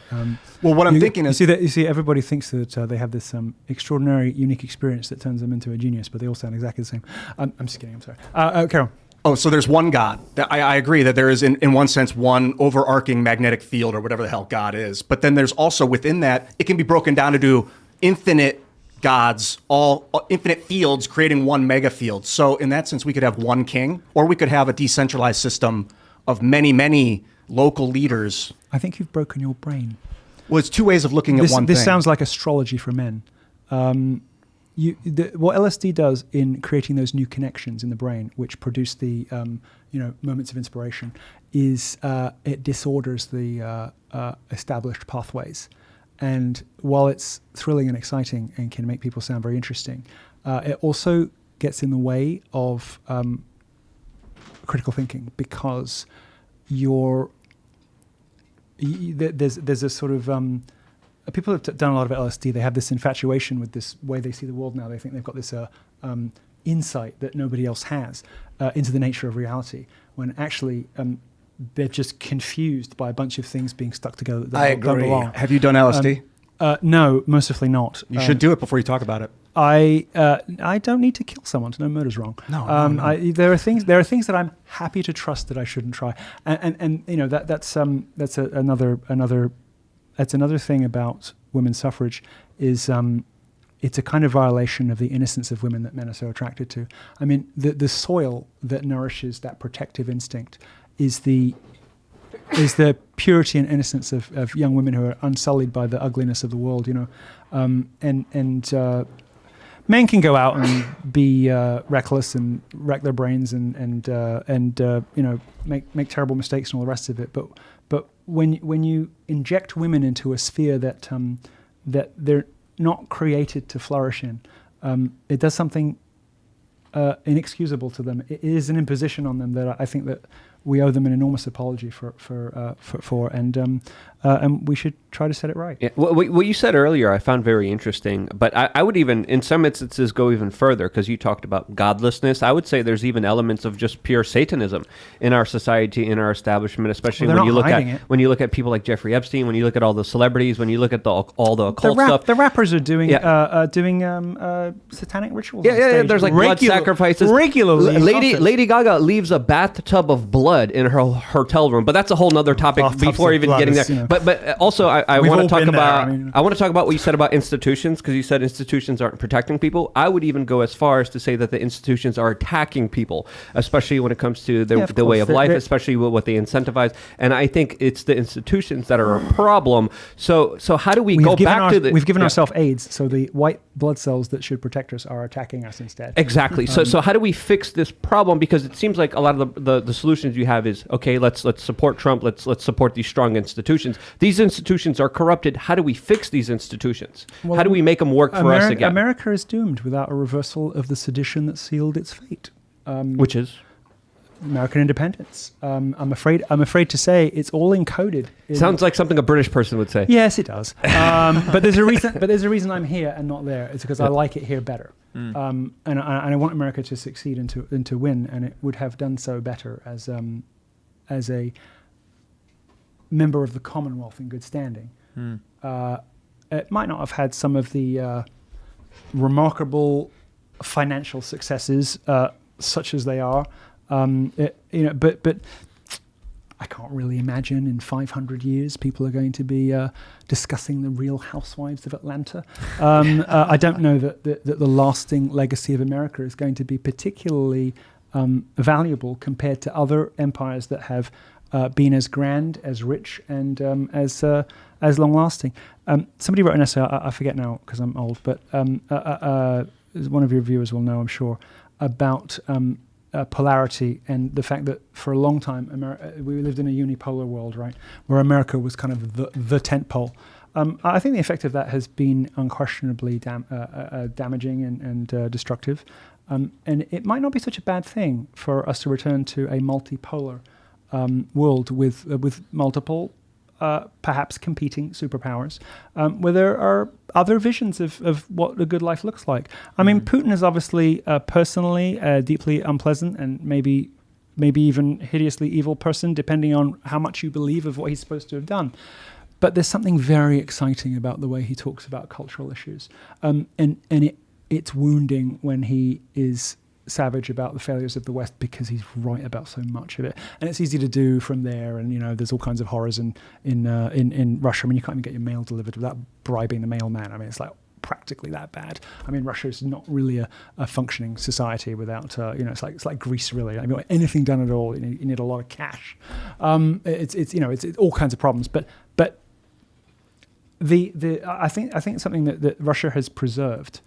Well, what I'm thinking is... You see, everybody thinks that they have this extraordinary, unique experience that turns them into a genius, but they all sound exactly the same. I'm just kidding. I'm sorry. Carol. Oh, so there's one God. I agree that there is, in one sense, one overarching magnetic field or whatever the hell God is. But then there's also within that, it can be broken down to do infinite gods, all infinite fields creating one mega field. So in that sense, we could have one king, or we could have a decentralized system of many, many local leaders. I think you've broken your brain. Well, it's two ways of looking at one thing. This sounds like astrology for men. What LSD does in creating those new connections in the brain, which produce the moments of inspiration, is it disorders the established pathways. And while it's thrilling and exciting and can make people sound very interesting, it also gets in the way of critical thinking because there's a sort of people have done a lot of LSD. They have this infatuation with this way they see the world now. They think they've got this insight that nobody else has into the nature of reality, when actually they're just confused by a bunch of things being stuck together that don't belong. Have you done LSD? No, mercifully not. You should do it before you talk about it. I don't need to kill someone to know murder's wrong. No. There are things that I'm happy to trust that I shouldn't try, and you know that's another thing about women's suffrage is it's a kind of violation of the innocence of women that men are so attracted to. I mean, the soil that nourishes that protective instinct is the purity and innocence of young women who are unsullied by the ugliness of the world, you know, and men can go out and be reckless and wreck their brains and you know make terrible mistakes and all the rest of it. But when you inject women into a sphere that they're not created to flourish in, it does something inexcusable to them. It is an imposition on them that I think that we owe them an enormous apology for, and we should try to set it right. Yeah. What you said earlier, I found very interesting, but I would even, in some instances, go even further, because you talked about godlessness. I would say there's even elements of just pure Satanism in our society, in our establishment, especially when you look at people like Jeffrey Epstein, when you look at all the celebrities, when you look at all the occult stuff. The rappers are doing satanic rituals. Yeah. There's like blood sacrifices regularly. Lady Gaga leaves a bathtub of blood in her hotel room, but that's a whole nother topic before even getting there. You know. But also, I want to talk about I want to talk about what you said about institutions, because you said institutions aren't protecting people. I would even go as far as to say that the institutions are attacking people, especially when it comes to the way of life, especially with what they incentivize. And I think it's the institutions that are a problem. So how do we go back to the? We've given ourselves AIDS, so the white blood cells that should protect us are attacking us instead. Exactly. So how do we fix this problem? Because it seems like a lot of the solutions you have is, okay, let's support Trump, let's support these strong institutions. These institutions are corrupted. How do we fix these institutions? Well, how do we make them work for us again? America is doomed without a reversal of the sedition that sealed its fate, which is American independence. I'm afraid to say it's all encoded. Sounds like something a British person would say. Yes, it does. But there's a reason. But there's a reason I'm here and not there. It's because I like it here better. And I want America to succeed and to win, and it would have done so better as a member of the Commonwealth in good standing. It might not have had some of the remarkable financial successes such as they are. But I can't really imagine in 500 years people are going to be discussing the Real Housewives of Atlanta. I don't know that the lasting legacy of America is going to be particularly valuable compared to other empires that have been as grand, as rich, and as long-lasting. Somebody wrote an essay, I forget now because I'm old, but one of your viewers will know, I'm sure, about polarity and the fact that for a long time we lived in a unipolar world, right, where America was kind of the tent pole. I think the effect of that has been unquestionably damaging and destructive, and it might not be such a bad thing for us to return to a multipolar world with multiple perhaps competing superpowers, where there are other visions of what a good life looks like. I mean, Putin is obviously personally deeply unpleasant and maybe even hideously evil person, depending on how much you believe of what he's supposed to have done. But there's something very exciting about the way he talks about cultural issues, and it's wounding when he is savage about the failures of the West because he's right about so much of it, and it's easy to do from there. And there's all kinds of horrors in Russia. I mean, you can't even get your mail delivered without bribing the mailman. I mean, it's like practically that bad. I mean, Russia is not really a functioning society without it's like Greece, really. I mean, anything done at all, you need a lot of cash. It's all kinds of problems. But I think something that Russia has preserved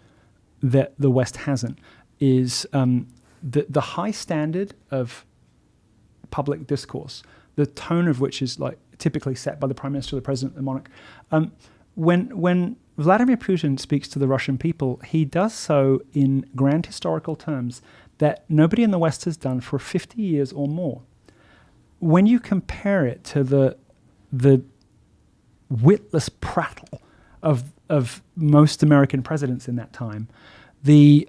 that the West hasn't is the high standard of public discourse, the tone of which is like typically set by the prime minister, the president, the monarch. When Vladimir Putin speaks to the Russian people, he does so in grand historical terms that nobody in the West has done for 50 years or more. When you compare it to the witless prattle of most American presidents in that time, the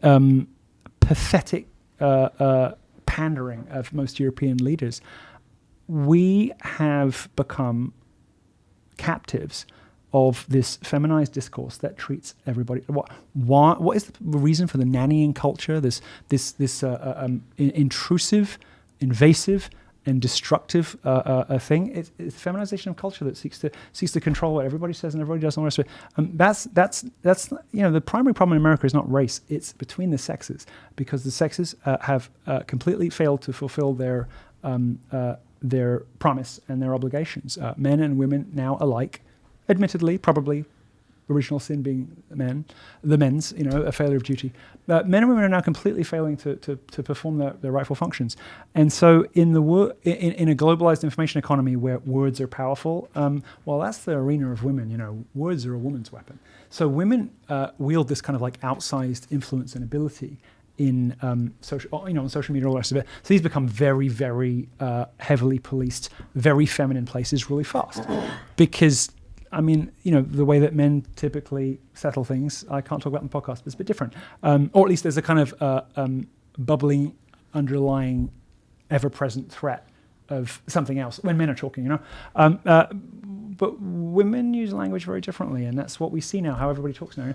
pathetic pandering of most European leaders, we have become captives of this feminized discourse that treats everybody. What is the reason for the nannying culture? This intrusive, invasive, and destructive thing. It's feminization of culture that seeks to control what everybody says and everybody does and all the rest of it. That's the primary problem in America is not race. It's between the sexes, because the sexes have completely failed to fulfill their promise and their obligations. Men and women now alike. Admittedly, probably original sin being the men's, a failure of duty. Men and women are now completely failing to perform their rightful functions. And so in a globalized information economy where words are powerful, well, that's the arena of women. Words are a woman's weapon. So women wield this kind of like outsized influence and ability in social, on social media, all the rest of it. So these become very, very heavily policed, very feminine places really fast. Because the way that men typically settle things, I can't talk about in the podcast, but it's a bit different. Or at least there's a kind of bubbling, underlying, ever-present threat of something else when men are talking, But women use language very differently, and that's what we see now, how everybody talks now.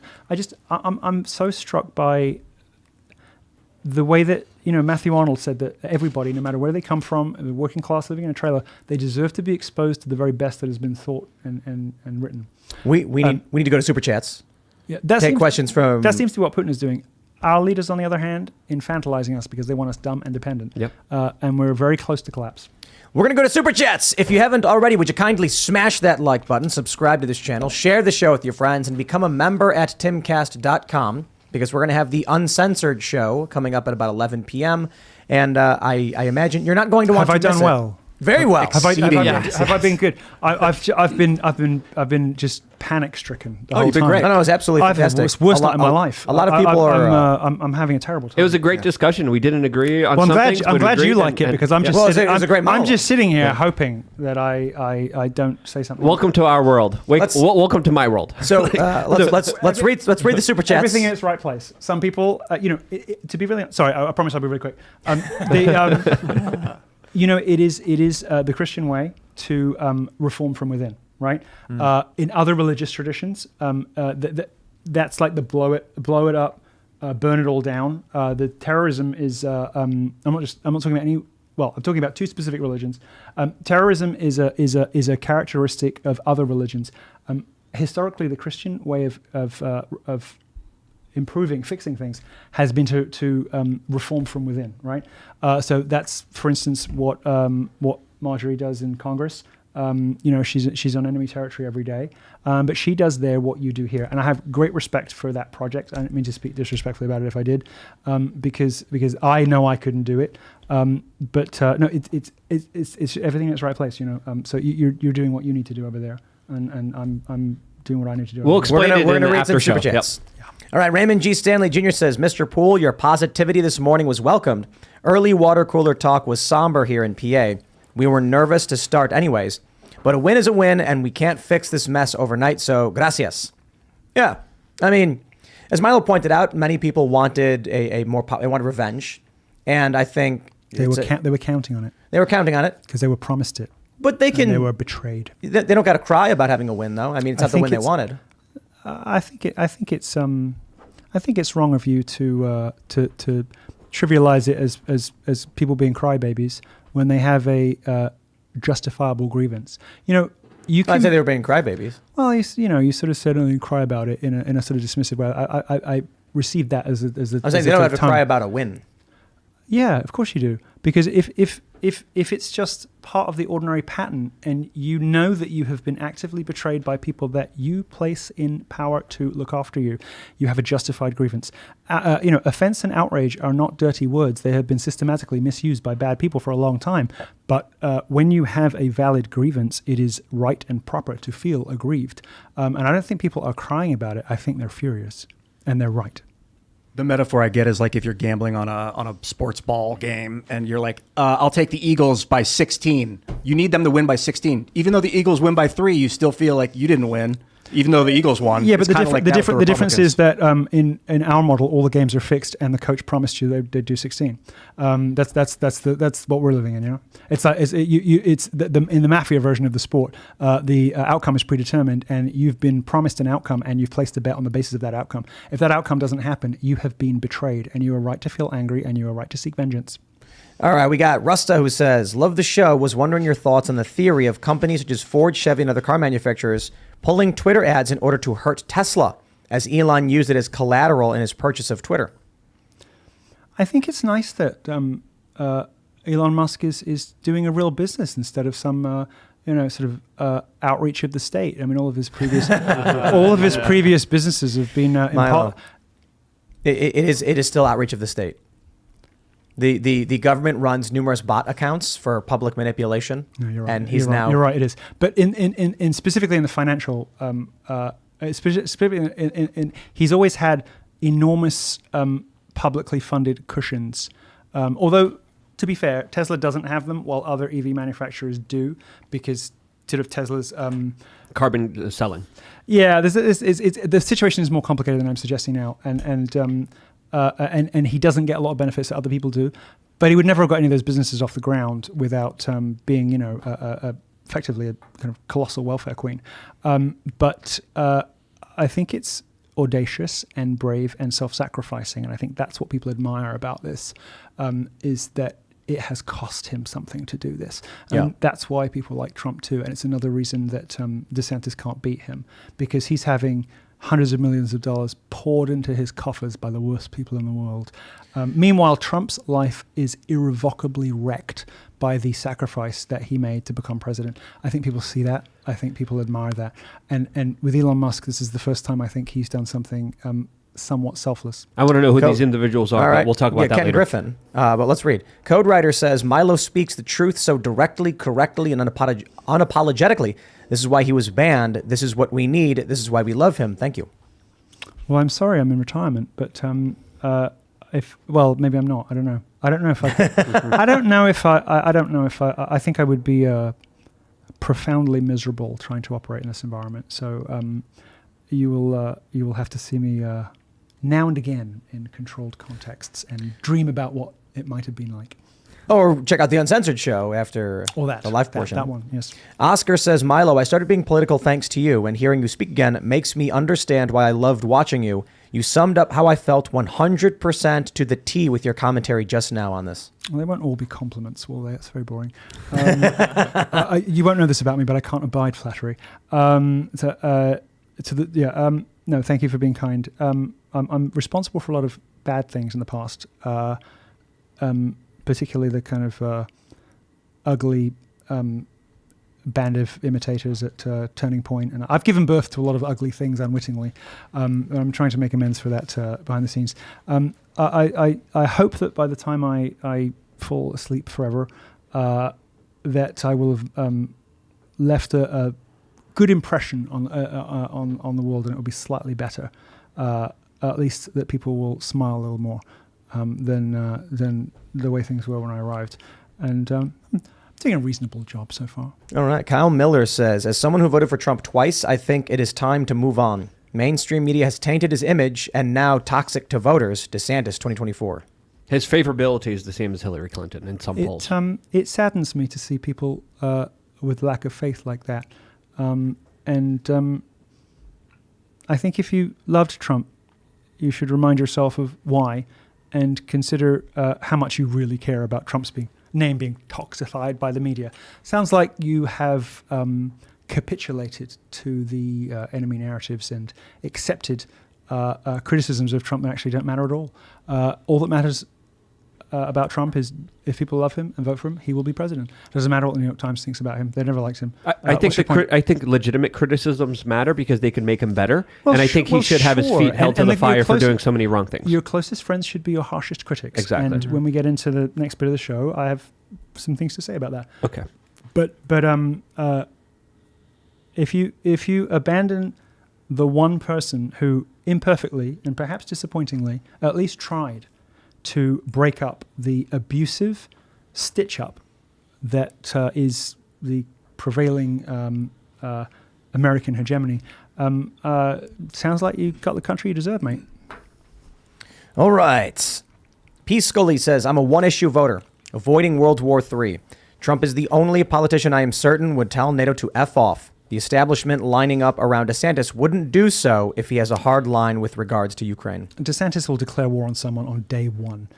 I'm so struck by the way that, Matthew Arnold said that everybody, no matter where they come from, the working class living in a trailer, they deserve to be exposed to the very best that has been thought and written. We need to go to Super Chats. Yeah, Take questions from... That seems to be what Putin is doing. Our leaders, on the other hand, infantilizing us because they want us dumb and dependent. Yep. And we're very close to collapse. We're going to go to Super Chats. If you haven't already, would you kindly smash that like button, subscribe to this channel, share the show with your friends, and become a member at timcast.com. Because we're going to have the Uncensored show coming up at about 11 p.m. And I imagine you're not going to want to miss it. Have I done well? Very well. Have I been good? I've been just panic stricken the whole you've been time. great. No, it was absolutely fantastic. It's the worst night of my life. A lot of people I'm having a terrible time. It was a great discussion. We didn't agree on I'm something. glad you like it, because I'm just it was a great I'm monologue. just sitting here hoping that I don't say something. Welcome to our world. Welcome to my world. So let's read the Super Chats. Everything in its right place. Some people, to be really sorry, I promise I'll be really quick. It is the Christian way to reform from within, right? In other religious traditions, that's like the blow it up, burn it all down. The terrorism is I'm not talking about any. Well, I'm talking about two specific religions. Terrorism is a characteristic of other religions. Historically, the Christian way of improving, fixing things, has been to reform from within, right? So that's, for instance, what Marjorie does in Congress. She's on enemy territory every day, but she does there what you do here, and I have great respect for that project. I don't mean to speak disrespectfully about it if I did, because I know I couldn't do it. But no, it's everything in its right place, So you're doing what you need to do over there, and I'm doing what I need to do. We'll explain it we're in gonna the read some after show. Super Chats. Yep. All right, Raymond G. Stanley Jr. says, Mr. Poole, your positivity this morning was welcomed. Early water cooler talk was somber here in PA. We were nervous to start anyways. But a win is a win, and we can't fix this mess overnight, so gracias. Yeah. I mean, as Milo pointed out, many people wanted they wanted revenge. And I think... They were counting on it. They were counting on it. Because they were promised it. But they can... And they were betrayed. They don't got to cry about having a win, though. I mean, it's not the win they wanted. I think it's wrong of you to trivialize it as people being crybabies when they have a justifiable grievance. You can. I'd say they were being crybabies. Well, you sort of said and cry about it in a sort of dismissive way. I received that as a. I was saying they don't have to cry about a win. Yeah, of course you do, because if if it's just part of the ordinary pattern, and you know that you have been actively betrayed by people that you place in power to look after you, you have a justified grievance. Offense and outrage are not dirty words. They have been systematically misused by bad people for a long time. But when you have a valid grievance, it is right and proper to feel aggrieved. And I don't think people are crying about it. I think they're furious, and they're right. The metaphor I get is like if you're gambling on a sports ball game and you're like, I'll take the Eagles by 16. You need them to win by 16. Even though the Eagles win by 3, you still feel like you didn't win, even though the Eag's won. Yeah, but the difference is that in our model, all the games are fixed, and the coach promised you they'd do 16. That's what we're living in. You know, it's like in the mafia version of the sport, the outcome is predetermined, and you've been promised an outcome, and you've placed a bet on the basis of that outcome. If that outcome doesn't happen, you have been betrayed, and you are right to feel angry, and you are right to seek vengeance. All right, we got Rusta who says, love the show, was wondering your thoughts on the theory of companies such as Ford, Chevy, and other car manufacturers pulling Twitter ads in order to hurt Tesla, as Elon used it as collateral in his purchase of Twitter. I think it's nice that Elon Musk is doing a real business instead of some outreach of the state. I mean, all of his previous businesses have been Milo, it is still outreach of the state. The government runs numerous bot accounts for public manipulation. No, you're right. And you're right. It is. But in specifically in the financial, he's always had enormous publicly funded cushions. Although, to be fair, Tesla doesn't have them, while other EV manufacturers do, because sort of Tesla's carbon selling. Yeah, the situation is more complicated than I'm suggesting now, and he doesn't get a lot of benefits that other people do, but he would never have got any of those businesses off the ground without being, effectively a kind of colossal welfare queen. But I think it's audacious and brave and self-sacrificing, and I think that's what people admire about this, is that it has cost him something to do this. And that's why people like Trump too, and it's another reason that DeSantis can't beat him, because he's having hundreds of millions of dollars poured into his coffers by the worst people in the world. Meanwhile, Trump's life is irrevocably wrecked by the sacrifice that he made to become president. I think people see that. I think people admire that. And with Elon Musk, this is the first time I think he's done something somewhat selfless. I want to know who these individuals are, but we'll talk about that Ken later. Griffin. But let's read. Code Writer says, Milo speaks the truth so directly, correctly, and unapologetically. This is why he was banned. This is what we need. This is why we love him. Thank you. Well, I'm sorry I'm in retirement, but maybe I'm not. I don't know. I don't know if I. I don't know if I think I would be profoundly miserable trying to operate in this environment. So you will have to see me now and again in controlled contexts and dream about what it might have been like. Or check out the Uncensored show after the live portion. That one, yes. Oscar says, Milo, I started being political thanks to you, and hearing you speak again makes me understand why I loved watching you. You summed up how I felt 100% to the T with your commentary just now on this. Well, they won't all be compliments, will they? It's very boring. You won't know this about me, but I can't abide flattery. No, thank you for being kind. I'm responsible for a lot of bad things in the past. Particularly the kind of ugly band of imitators at Turning Point. And I've given birth to a lot of ugly things unwittingly. I'm trying to make amends for that behind the scenes. I hope that by the time I fall asleep forever, that I will have left a good impression on the world, and it will be slightly better. At least that people will smile a little more than the way things were when I arrived. And I'm doing a reasonable job so far. All right. Kyle Miller says, as someone who voted for Trump twice, I think it is time to move on. Mainstream media has tainted his image and now toxic to voters. DeSantis 2024. His favorability is the same as Hillary Clinton in some polls. It saddens me to see people with lack of faith like that. I think if you loved Trump, you should remind yourself of why, and consider how much you really care about Trump's name being toxified by the media. Sounds like you have capitulated to the enemy narratives and accepted criticisms of Trump that actually don't matter at all. All that matters about Trump is if people love him and vote for him, he will be president. Doesn't matter what the New York Times thinks about him. They never liked him. I think legitimate criticisms matter because they can make him better. Well, and I think he should have his feet held to the fire for doing so many wrong things. Your closest friends should be your harshest critics. Exactly. And when we get into the next bit of the show, I have some things to say about that. Okay. But if you abandon the one person who imperfectly and perhaps disappointingly at least tried to break up the abusive stitch-up that is the prevailing American hegemony, sounds like you got the country you deserve, mate. All right. P. Scully says, I'm a one-issue voter, avoiding World War III. Trump is the only politician I am certain would tell NATO to F off. The establishment lining up around DeSantis wouldn't do so if he has a hard line with regards to Ukraine. DeSantis will declare war on someone on day one.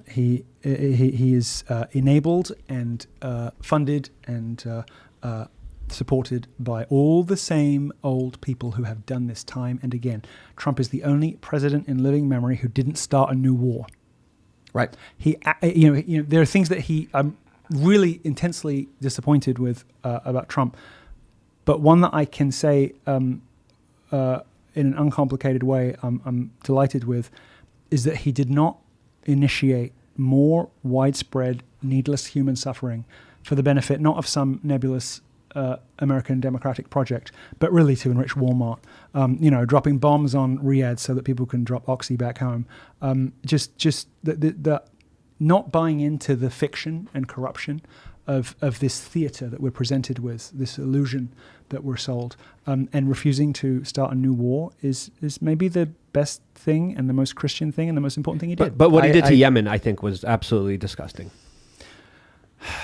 He is enabled and funded and supported by all the same old people who have done this time and again. Trump is the only president in living memory who didn't start a new war. Right. There are things that I'm really intensely disappointed with about Trump. But one that I can say in an uncomplicated way I'm delighted with is that he did not initiate more widespread, needless human suffering for the benefit not of some nebulous American democratic project, but really to enrich Walmart. Dropping bombs on Riyadh so that people can drop Oxy back home. Just the not buying into the fiction and corruption of this theater that we're presented with, this illusion that we're sold, and refusing to start a new war is maybe the best thing and the most Christian thing and the most important thing he did. But what he did to Yemen, I think, was absolutely disgusting.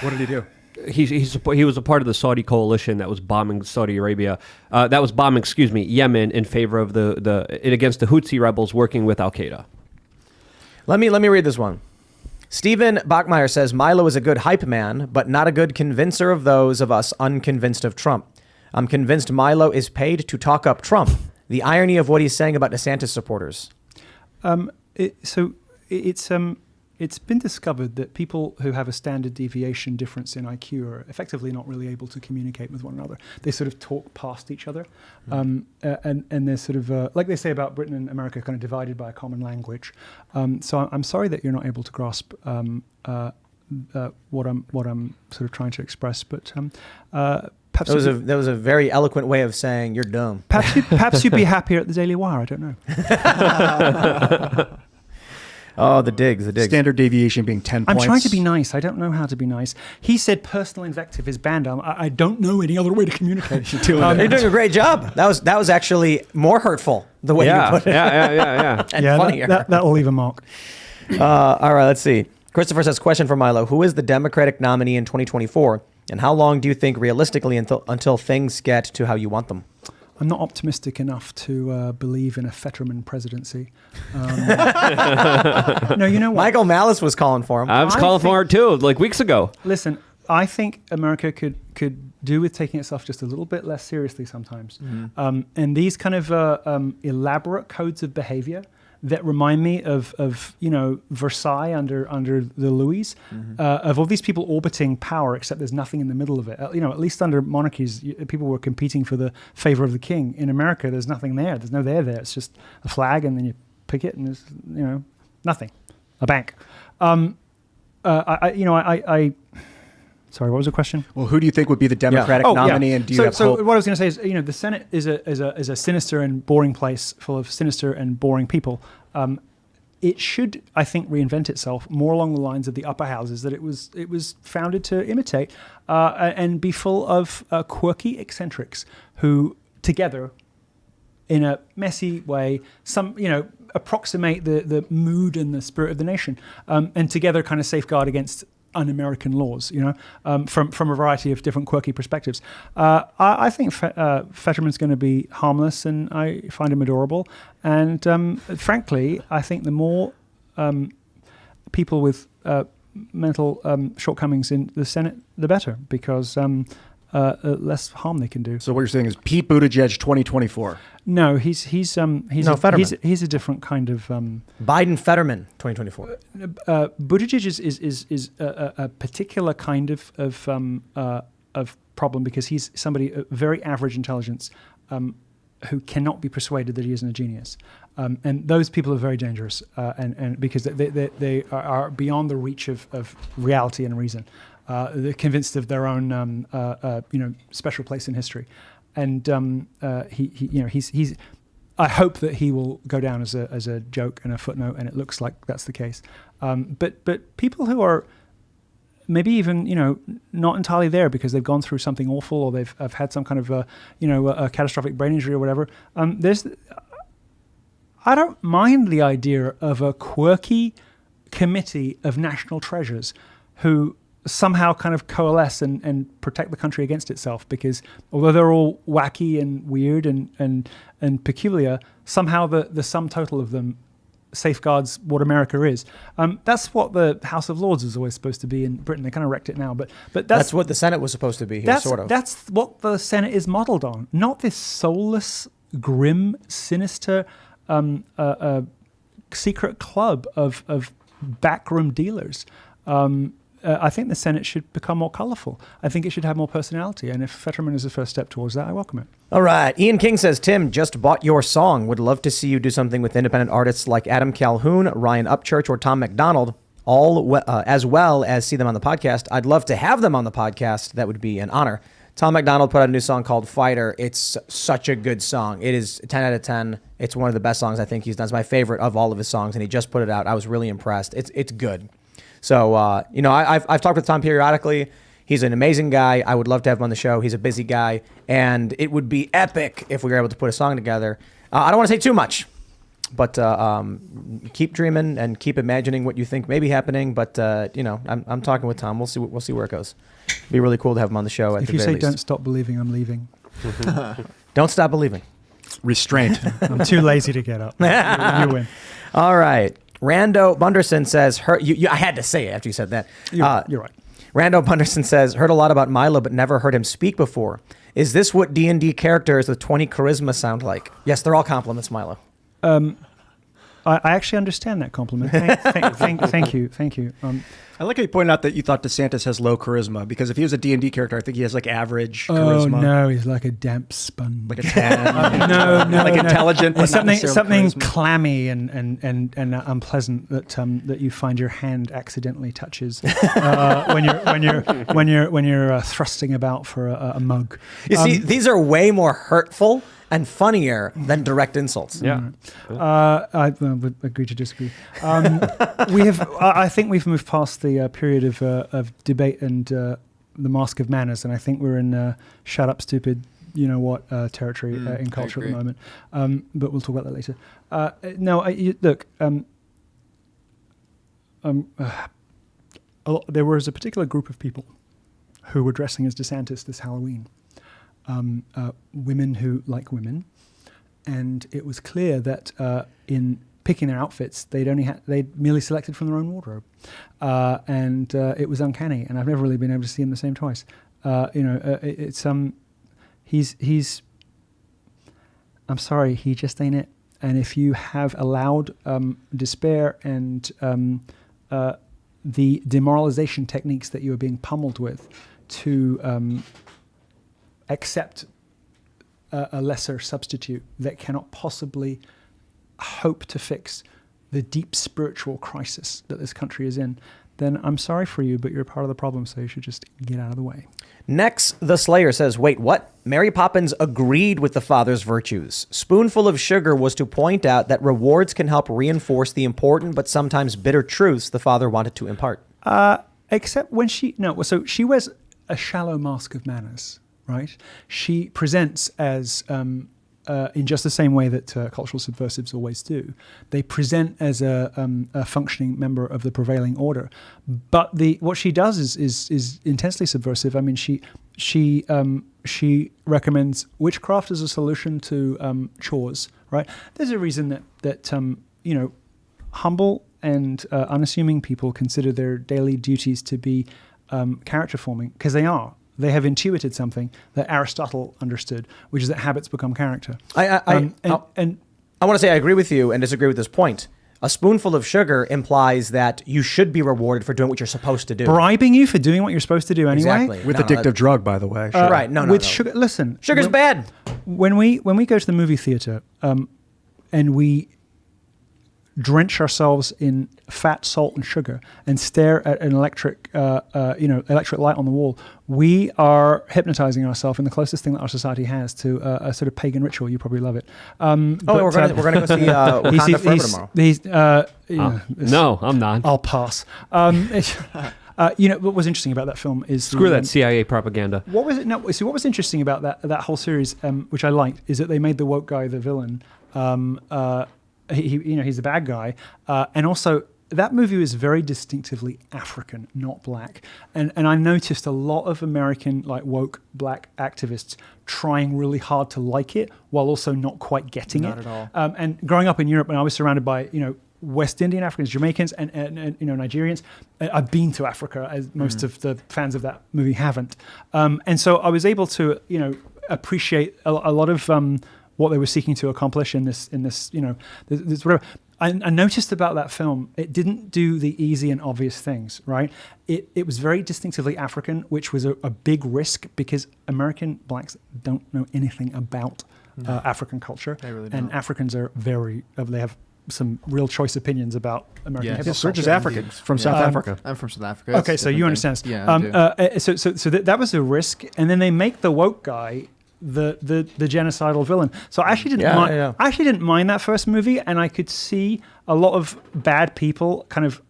What did he do? He was a part of the Saudi coalition that was bombing Saudi Arabia. Yemen in favor of against the Houthi rebels working with Al Qaeda. Let me read this one. Stephen Bachmeyer says, Milo is a good hype man, but not a good convincer of those of us unconvinced of Trump. I'm convinced Milo is paid to talk up Trump. The irony of what he's saying about DeSantis supporters. It's been discovered that people who have a standard deviation difference in IQ are effectively not really able to communicate with one another. They sort of talk past each other. And they're sort of, like they say about Britain and America, kind of divided by a common language. So I'm sorry that you're not able to grasp what I'm sort of trying to express. But perhaps that was a very eloquent way of saying you're dumb. Perhaps you'd be happier at the Daily Wire. I don't know. Oh, the digs. Standard deviation being 10 points. I'm trying to be nice. I don't know how to be nice. He said personal invective is banned. I don't know any other way to communicate. You're doing a great job. That was actually more hurtful the way you put it. Yeah. And funnier. That'll leave a mark. All right, let's see. Christopher says, question for Milo. Who is the Democratic nominee in 2024? And how long do you think realistically until things get to how you want them? I'm not optimistic enough to believe in a Fetterman presidency. No, you know what? Michael Malice was calling for him. I was calling for it too, like weeks ago. Listen, I think America could do with taking itself just a little bit less seriously sometimes. Mm-hmm. And these kind of elaborate codes of behavior that remind me of Versailles under the Louis, of all these people orbiting power, except there's nothing in the middle of it. At least under monarchies, people were competing for the favor of the king. In America, there's nothing there. There's no there. It's just a flag, and then you pick it, and there's nothing. A bank. Sorry, what was the question? Well, who do you think would be the Democratic nominee, and do you have hope? So what I was going to say is, the Senate is a sinister and boring place full of sinister and boring people. It should, I think, reinvent itself more along the lines of the upper houses that it was founded to imitate, and be full of quirky eccentrics who together, in a messy way, approximate the mood and the spirit of the nation, and together kind of safeguard against un-American laws, from a variety of different quirky perspectives. I think Fetterman's going to be harmless, and I find him adorable. And frankly, I think the more people with mental shortcomings in the Senate, the better, because less harm they can do. So what you're saying is Pete Buttigieg 2024. No, he's Fetterman. he's a different kind of Biden Fetterman 2024. Buttigieg is a particular kind of problem because he's somebody of very average intelligence who cannot be persuaded that he isn't a genius, and those people are very dangerous, and because they are beyond the reach of reality and reason. They're convinced of their own special place in history, and he's. I hope that he will go down as a joke and a footnote, and it looks like that's the case. But people who are maybe even not entirely there because they've gone through something awful or they've had some kind of a catastrophic brain injury or whatever. I don't mind the idea of a quirky committee of national treasures who somehow kind of coalesce and protect the country against itself, because although they're all wacky and weird and peculiar, somehow the sum total of them safeguards what America is. That's what the House of Lords is always supposed to be in Britain. They kind of wrecked it now, but that's what the Senate was supposed to be here, sort of. That's what the Senate is modeled on, not this soulless, grim, sinister, secret club of backroom dealers. I think the Senate should become more colorful. I think it should have more personality. And if Fetterman is the first step towards that, I welcome it. All right. Ian King says, Tim, just bought your song. Would love to see you do something with independent artists like Adam Calhoun, Ryan Upchurch, or Tom McDonald, as well as see them on the podcast. I'd love to have them on the podcast. That would be an honor. Tom McDonald put out a new song called Fighter. It's such a good song. It is 10 out of 10. It's one of the best songs I think he's done. It's my favorite of all of his songs, and he just put it out. I was really impressed. It's good. So, I've talked with Tom periodically. He's an amazing guy. I would love to have him on the show. He's a busy guy, and it would be epic if we were able to put a song together. I don't want to say too much, but keep dreaming and keep imagining what you think may be happening. But I'm talking with Tom. We'll see where it goes. It'd be really cool to have him on the show. If you say least. Don't stop believing, I'm leaving. Don't stop believing. Restraint. I'm too lazy to get up. You win. All right. Rando Bunderson says, I had to say it after you said that. You're right. Rando Bunderson says, heard a lot about Milo, but never heard him speak before. Is this what D&D characters with 20 charisma sound like? Yes, they're all compliments, Milo. I actually understand that compliment. Thank you. I like how you pointed out that you thought DeSantis has low charisma, because if he was a D&D character, I think he has like average charisma. Oh no, he's like a damp sponge. Like a 10. No, like intelligent, but something charisma. clammy and unpleasant that you find your hand accidentally touches when you're thrusting about for a mug. You see, these are way more hurtful and funnier than direct insults. Yeah. I would agree to disagree. I think we've moved past the period of debate and the mask of manners, and I think we're in shut up, stupid, territory in culture at the moment. But we'll talk about that later. There was a particular group of people who were dressing as DeSantis this Halloween. Women who like women, and it was clear that in picking their outfits, they'd merely selected from their own wardrobe, and it was uncanny. And I've never really been able to see him the same twice. He's. I'm sorry, he just ain't it. And if you have allowed despair and the demoralization techniques that you are being pummeled with to accept a lesser substitute that cannot possibly hope to fix the deep spiritual crisis that this country is in, then I'm sorry for you, but you're part of the problem, so you should just get out of the way. Next, the Slayer says, wait, what? Mary Poppins agreed with the father's virtues. Spoonful of sugar was to point out that rewards can help reinforce the important but sometimes bitter truths the father wanted to impart. Except when she wears a shallow mask of manners. Right, she presents as in just the same way that cultural subversives always do. They present as a functioning member of the prevailing order, but what she does is intensely subversive. I mean, she recommends witchcraft as a solution to chores. Right, there's a reason that humble and unassuming people consider their daily duties to be character forming, because they are. they have intuited something that Aristotle understood, which is that habits become character. I want to say I agree with you and disagree with this point. A spoonful of sugar implies that you should be rewarded for doing what you're supposed to do. Bribing you for doing what you're supposed to do anyway. Exactly. With addictive drug, by the way. Sure. Right. No. With sugar, listen. Sugar's bad. When we go to the movie theater, and we drench ourselves in fat, salt, and sugar, and stare at an electric light on the wall, we are hypnotizing ourselves in the closest thing that our society has to a sort of pagan ritual. You probably love it. We're gonna go see Wakanda Forever tomorrow. No, I'm not. I'll pass. What was interesting about that film is Screw that CIA propaganda. What was it? No, see, what was interesting about that whole series, which I liked, is that they made the woke guy the villain. He's a bad guy, and also that movie was very distinctively African, not black. And I noticed a lot of American woke black activists trying really hard to like it while also not quite getting Not it. at all. And growing up in Europe, and I was surrounded by West Indian Africans, Jamaicans, and Nigerians. I've been to Africa, as most of the fans of that movie haven't, and so I was able to appreciate a lot of what they were seeking to accomplish in this this whatever. I noticed about that film, it didn't do the easy and obvious things, right? It was very distinctively African, which was a big risk because American blacks don't know anything about African culture, They really and don't. Africans are they have some real choice opinions about American Yes. hip Yeah, hop Serge is culture. African from South Africa. I'm from South Africa. Okay, so you understand this. Yeah, I do. So that was a risk, and then they make the woke guy the genocidal villain. So I actually didn't mind. yeah. I actually didn't mind that first movie, and I could see a lot of bad people kind of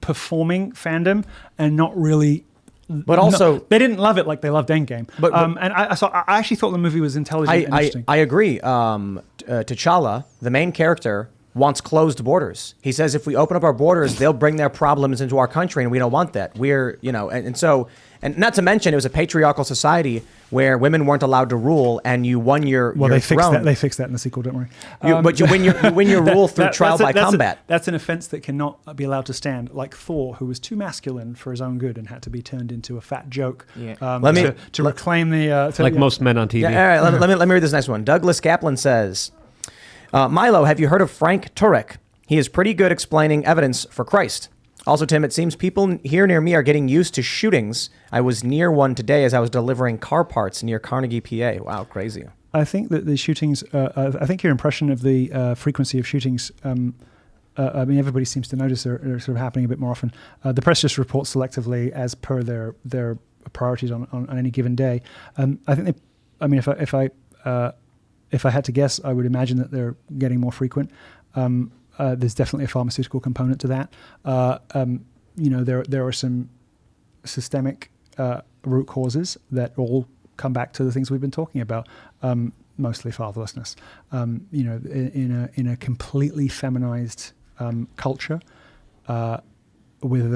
performing fandom and not really. But also, they didn't love it like they loved Endgame. But- and I actually thought the movie was intelligent and interesting. I agree. T'Challa, the main character, wants closed borders. He says if we open up our borders, they'll bring their problems into our country, and we don't want that. We're, and not to mention, it was a patriarchal society where women weren't allowed to rule, and you won your they fixed throne. that. They fixed that in the sequel. Don't worry. But you win your rule through trial by that's combat. That's an offense that cannot be allowed to stand. Like Thor, who was too masculine for his own good and had to be turned into a fat joke. Yeah. To reclaim the Most men on TV. Yeah, all right, let me read this next one. Douglas Kaplan says, Milo, have you heard of Frank Turek? He is pretty good explaining evidence for Christ. Also, Tim, it seems people here near me are getting used to shootings. I was near one today as I was delivering car parts near Carnegie, PA. Wow, crazy. I think that the shootings. I think your impression of the frequency of shootings. Everybody seems to notice they're sort of happening a bit more often. The press just reports selectively as per their priorities on any given day. I think if I had to guess, I would imagine that they're getting more frequent. There's definitely a pharmaceutical component to that. There are some systemic root causes that all come back to the things we've been talking about. Mostly fatherlessness. In a completely feminized culture, with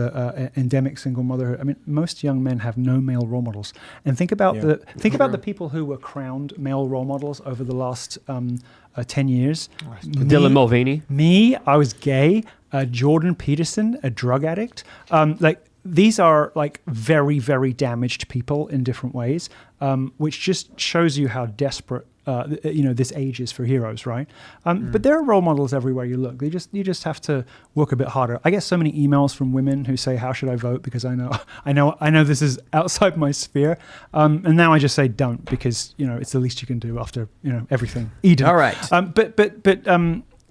endemic single motherhood. I mean, most young men have no male role models. And think about the people who were crowned male role models over the last 10 years. Dylan Mulvaney. Me, I was gay. Jordan Peterson, a drug addict. These are very, very damaged people in different ways, which just shows you how desperate this age is for heroes, right? But there are role models everywhere you look. You just have to work a bit harder. I get so many emails from women who say, "How should I vote?" Because I know this is outside my sphere, and now I just say don't, because it's the least you can do after everything. Eden. All right.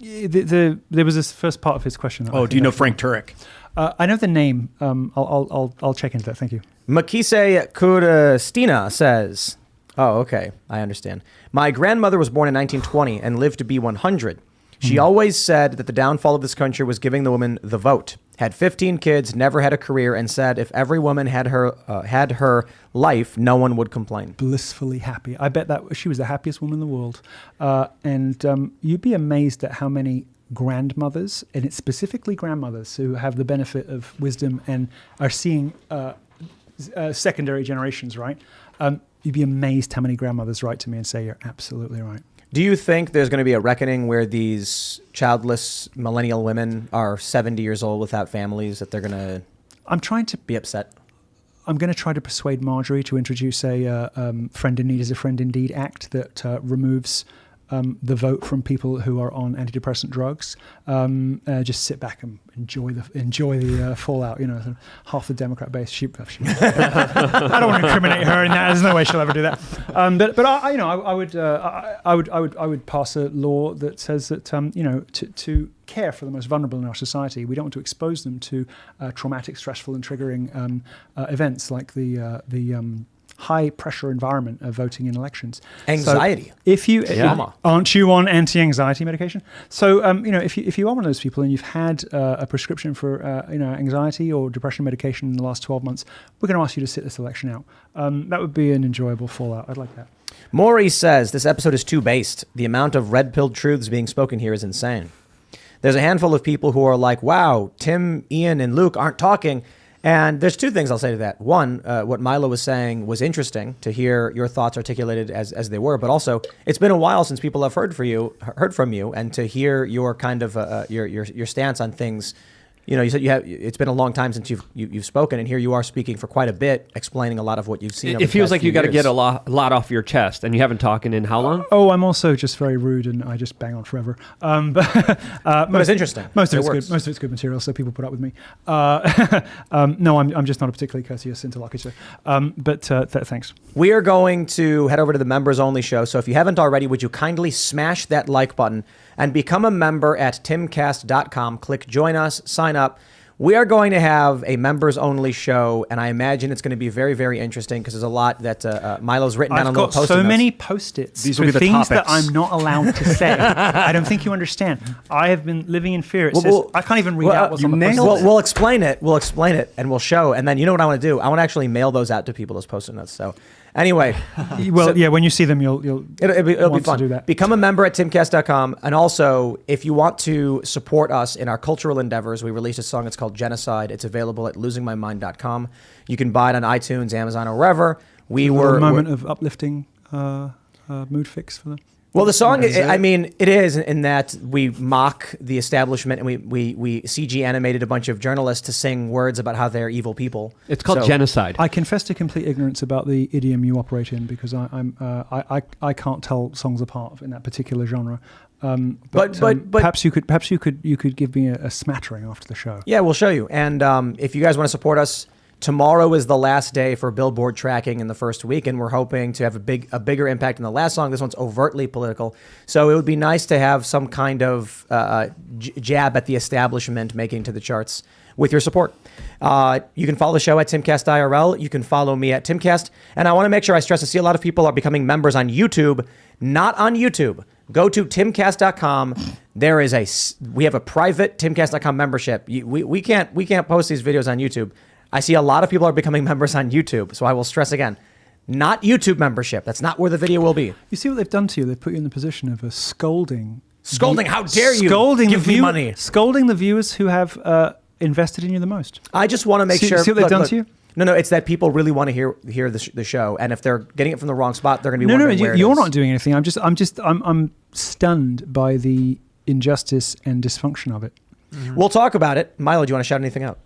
There was this first part of his question. Oh, do you know Frank Turek? I know the name. I'll check into that. Thank you. Makise Kuristina says, oh, okay, I understand. My grandmother was born in 1920 and lived to be 100. She always said that the downfall of this country was giving the woman the vote. Had 15 kids, never had a career, and said if every woman had her life, no one would complain. Blissfully happy. I bet that she was the happiest woman in the world. And you'd be amazed at how many grandmothers, and it's specifically grandmothers who have the benefit of wisdom and are seeing secondary generations, right? You'd be amazed how many grandmothers write to me and say, you're absolutely right. Do you think there's going to be a reckoning where these childless millennial women are 70 years old without families, that they're going to I'm trying to be upset? I'm going to try to persuade Marjorie to introduce a Friend in Need is a Friend Indeed Act that removes the vote from people who are on antidepressant drugs. Just sit back and enjoy the fallout. Half the Democrat base. I don't want to incriminate her in that. There's no way she'll ever do that. But I would pass a law that says that to care for the most vulnerable in our society, we don't want to expose them to traumatic, stressful, and triggering events like the high pressure environment of voting in elections. Anxiety. So if you aren't you on anti-anxiety medication? So if you are one of those people and you've had a prescription for anxiety or depression medication in the last 12 months, we're going to ask you to sit this election out. That would be an enjoyable fallout. I'd like that. Maurice says this episode is too based. The amount of red-pilled truths being spoken here is insane. There's a handful of people who are like, wow, Tim, Ian, and Luke aren't talking. And there's two things I'll say to that. One, what Milo was saying was interesting to hear your thoughts articulated as they were, but also it's been a while since people have heard from you, and to hear your kind of your stance on things. You said it's been a long time since you've spoken, and here you are speaking for quite a bit, explaiing a lot of what you've seen. It feels like you got to get a lot off your chest, and you haven't talked in how long? I'm also just very rude, and I just bang on forever. But it's interesting. Most of it's good. Most of it's good material, so people put up with me. No, I'm just not a particularly courteous interlocutor. But thanks. We are going to head over to the members only show. So if you haven't already, would you kindly smash that like button and become a member at timcast.com. Click join us, sign up. We are going to have a members only show, and I imagine it's going to be very, very interesting because there's a lot that Milo's written down on little post-it notes. I've got so many post-its. These will be the things topics that I'm not allowed to say. I don't think you understand. I have been living in fear. I can't even read out what's on the post-it. We'll explain it, and we'll show. And then you know what I want to do? I want to actually mail those out to people, those post-it notes. So anyway. When you see them, it'll be fun. To do that. Become a member at timcast.com. And also, if you want to support us in our cultural endeavors, we released a song. It's called Genocide. It's available at losingmymind.com. You can buy it on iTunes, Amazon, or wherever. A moment of uplifting mood fix for them. Well, the song, it is in that we mock the establishment, and we CG animated a bunch of journalists to sing words about how they're evil people. It's called Genocide. I confess to complete ignorance about the idiom you operate in because I can't tell songs apart in that particular genre. But perhaps you could give me a smattering after the show. Yeah, we'll show you. And if you guys want to support us, tomorrow is the last day for Billboard tracking in the first week, and we're hoping to have a bigger impact than the last song. This one's overtly political, so it would be nice to have some kind of jab at the establishment making to the charts with your support. You can follow the show at Timcast IRL. You can follow me at Timcast, and I want to make sure I stress. I see a lot of people are becoming members on YouTube. Not on YouTube. Go to timcast.com. We have a private timcast.com membership. We can't post these videos on YouTube. I see a lot of people are becoming members on YouTube, so I will stress again, not YouTube membership. That's not where the video will be. You see what they've done to you? They've put you in the position of a scolding. Scolding? How dare you? Give me money. Scolding the viewers who have invested in you the most. I just want to make sure. See what they've done to you? No, it's that people really want to hear the show, and if they're getting it from the wrong spot, they're going to be wondering where it is. You're not doing anything. I'm stunned by the injustice and dysfunction of it. Mm-hmm. We'll talk about it. Milo, do you want to shout anything out?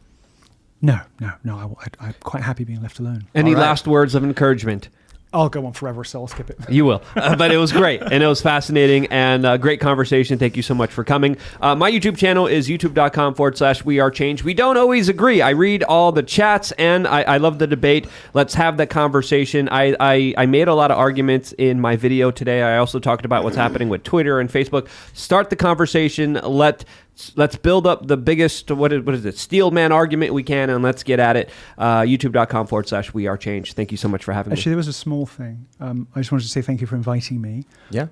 No. I'm quite happy being left alone. Any last words of encouragement? I'll go on forever, so I'll skip it. You will. But it was great, and it was fascinating, and great conversation. Thank you so much for coming. My YouTube channel is youtube.com/wearechange. We don't always agree. I read all the chats, and I love the debate. Let's have that conversation. I made a lot of arguments in my video today. I also talked about what's happening with Twitter and Facebook. Start the conversation. Let's build up the biggest, what is it, steel man argument we can, and let's get at it. youtube.com/wearechange. Thank you so much for having me. Actually, there was a small thing. I just wanted to say thank you for inviting me. Yeah.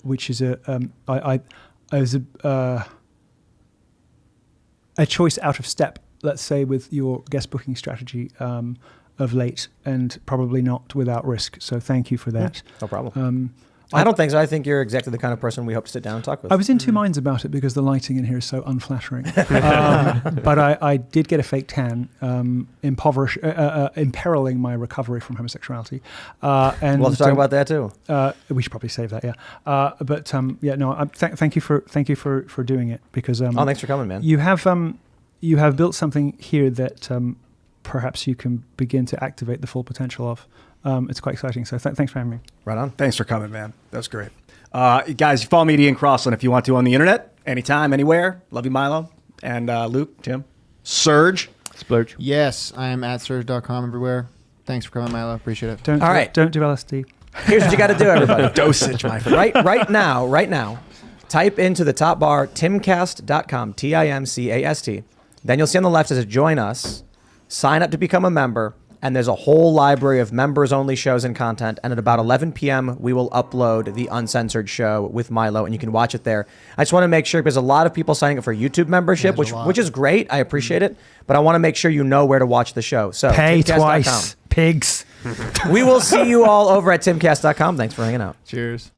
Which is a choice out of step, let's say, with your guest booking strategy of late, and probably not without risk. So thank you for that. No problem. I don't think so. I think you're exactly the kind of person we hope to sit down and talk with. I was in two minds about it because the lighting in here is so unflattering. But I did get a fake tan, imperiling my recovery from homosexuality. And we'll talk about that too. We should probably save that, yeah. Thank you for doing it because. Thanks for coming, man. You have built something here that perhaps you can begin to activate the full potential of. It's quite exciting. So thanks for having me. Right on. Thanks for coming, man. That's great. Guys, follow me at Ian Crossland if you want to on the internet, anytime, anywhere. Love you, Milo. And Luke, Tim, Serge. Splurge. Yes, I am at Serge.com everywhere. Thanks for coming, Milo. Appreciate it. Don't do LSD. Here's what you got to do, everybody. Dosage, my friend. Right now, type into the top bar timcast.com, Timcast. Then you'll see on the left says join us, sign up to become a member, and there's a whole library of members-only shows and content. And at about 11 p.m., we will upload the uncensored show with Milo, and you can watch it there. I just want to make sure, because a lot of people signing up for YouTube membership, which is great. I appreciate it. But I want to make sure you know where to watch the show. So pay timcast.com. twice, pigs. We will see you all over at timcast.com. Thanks for hanging out. Cheers.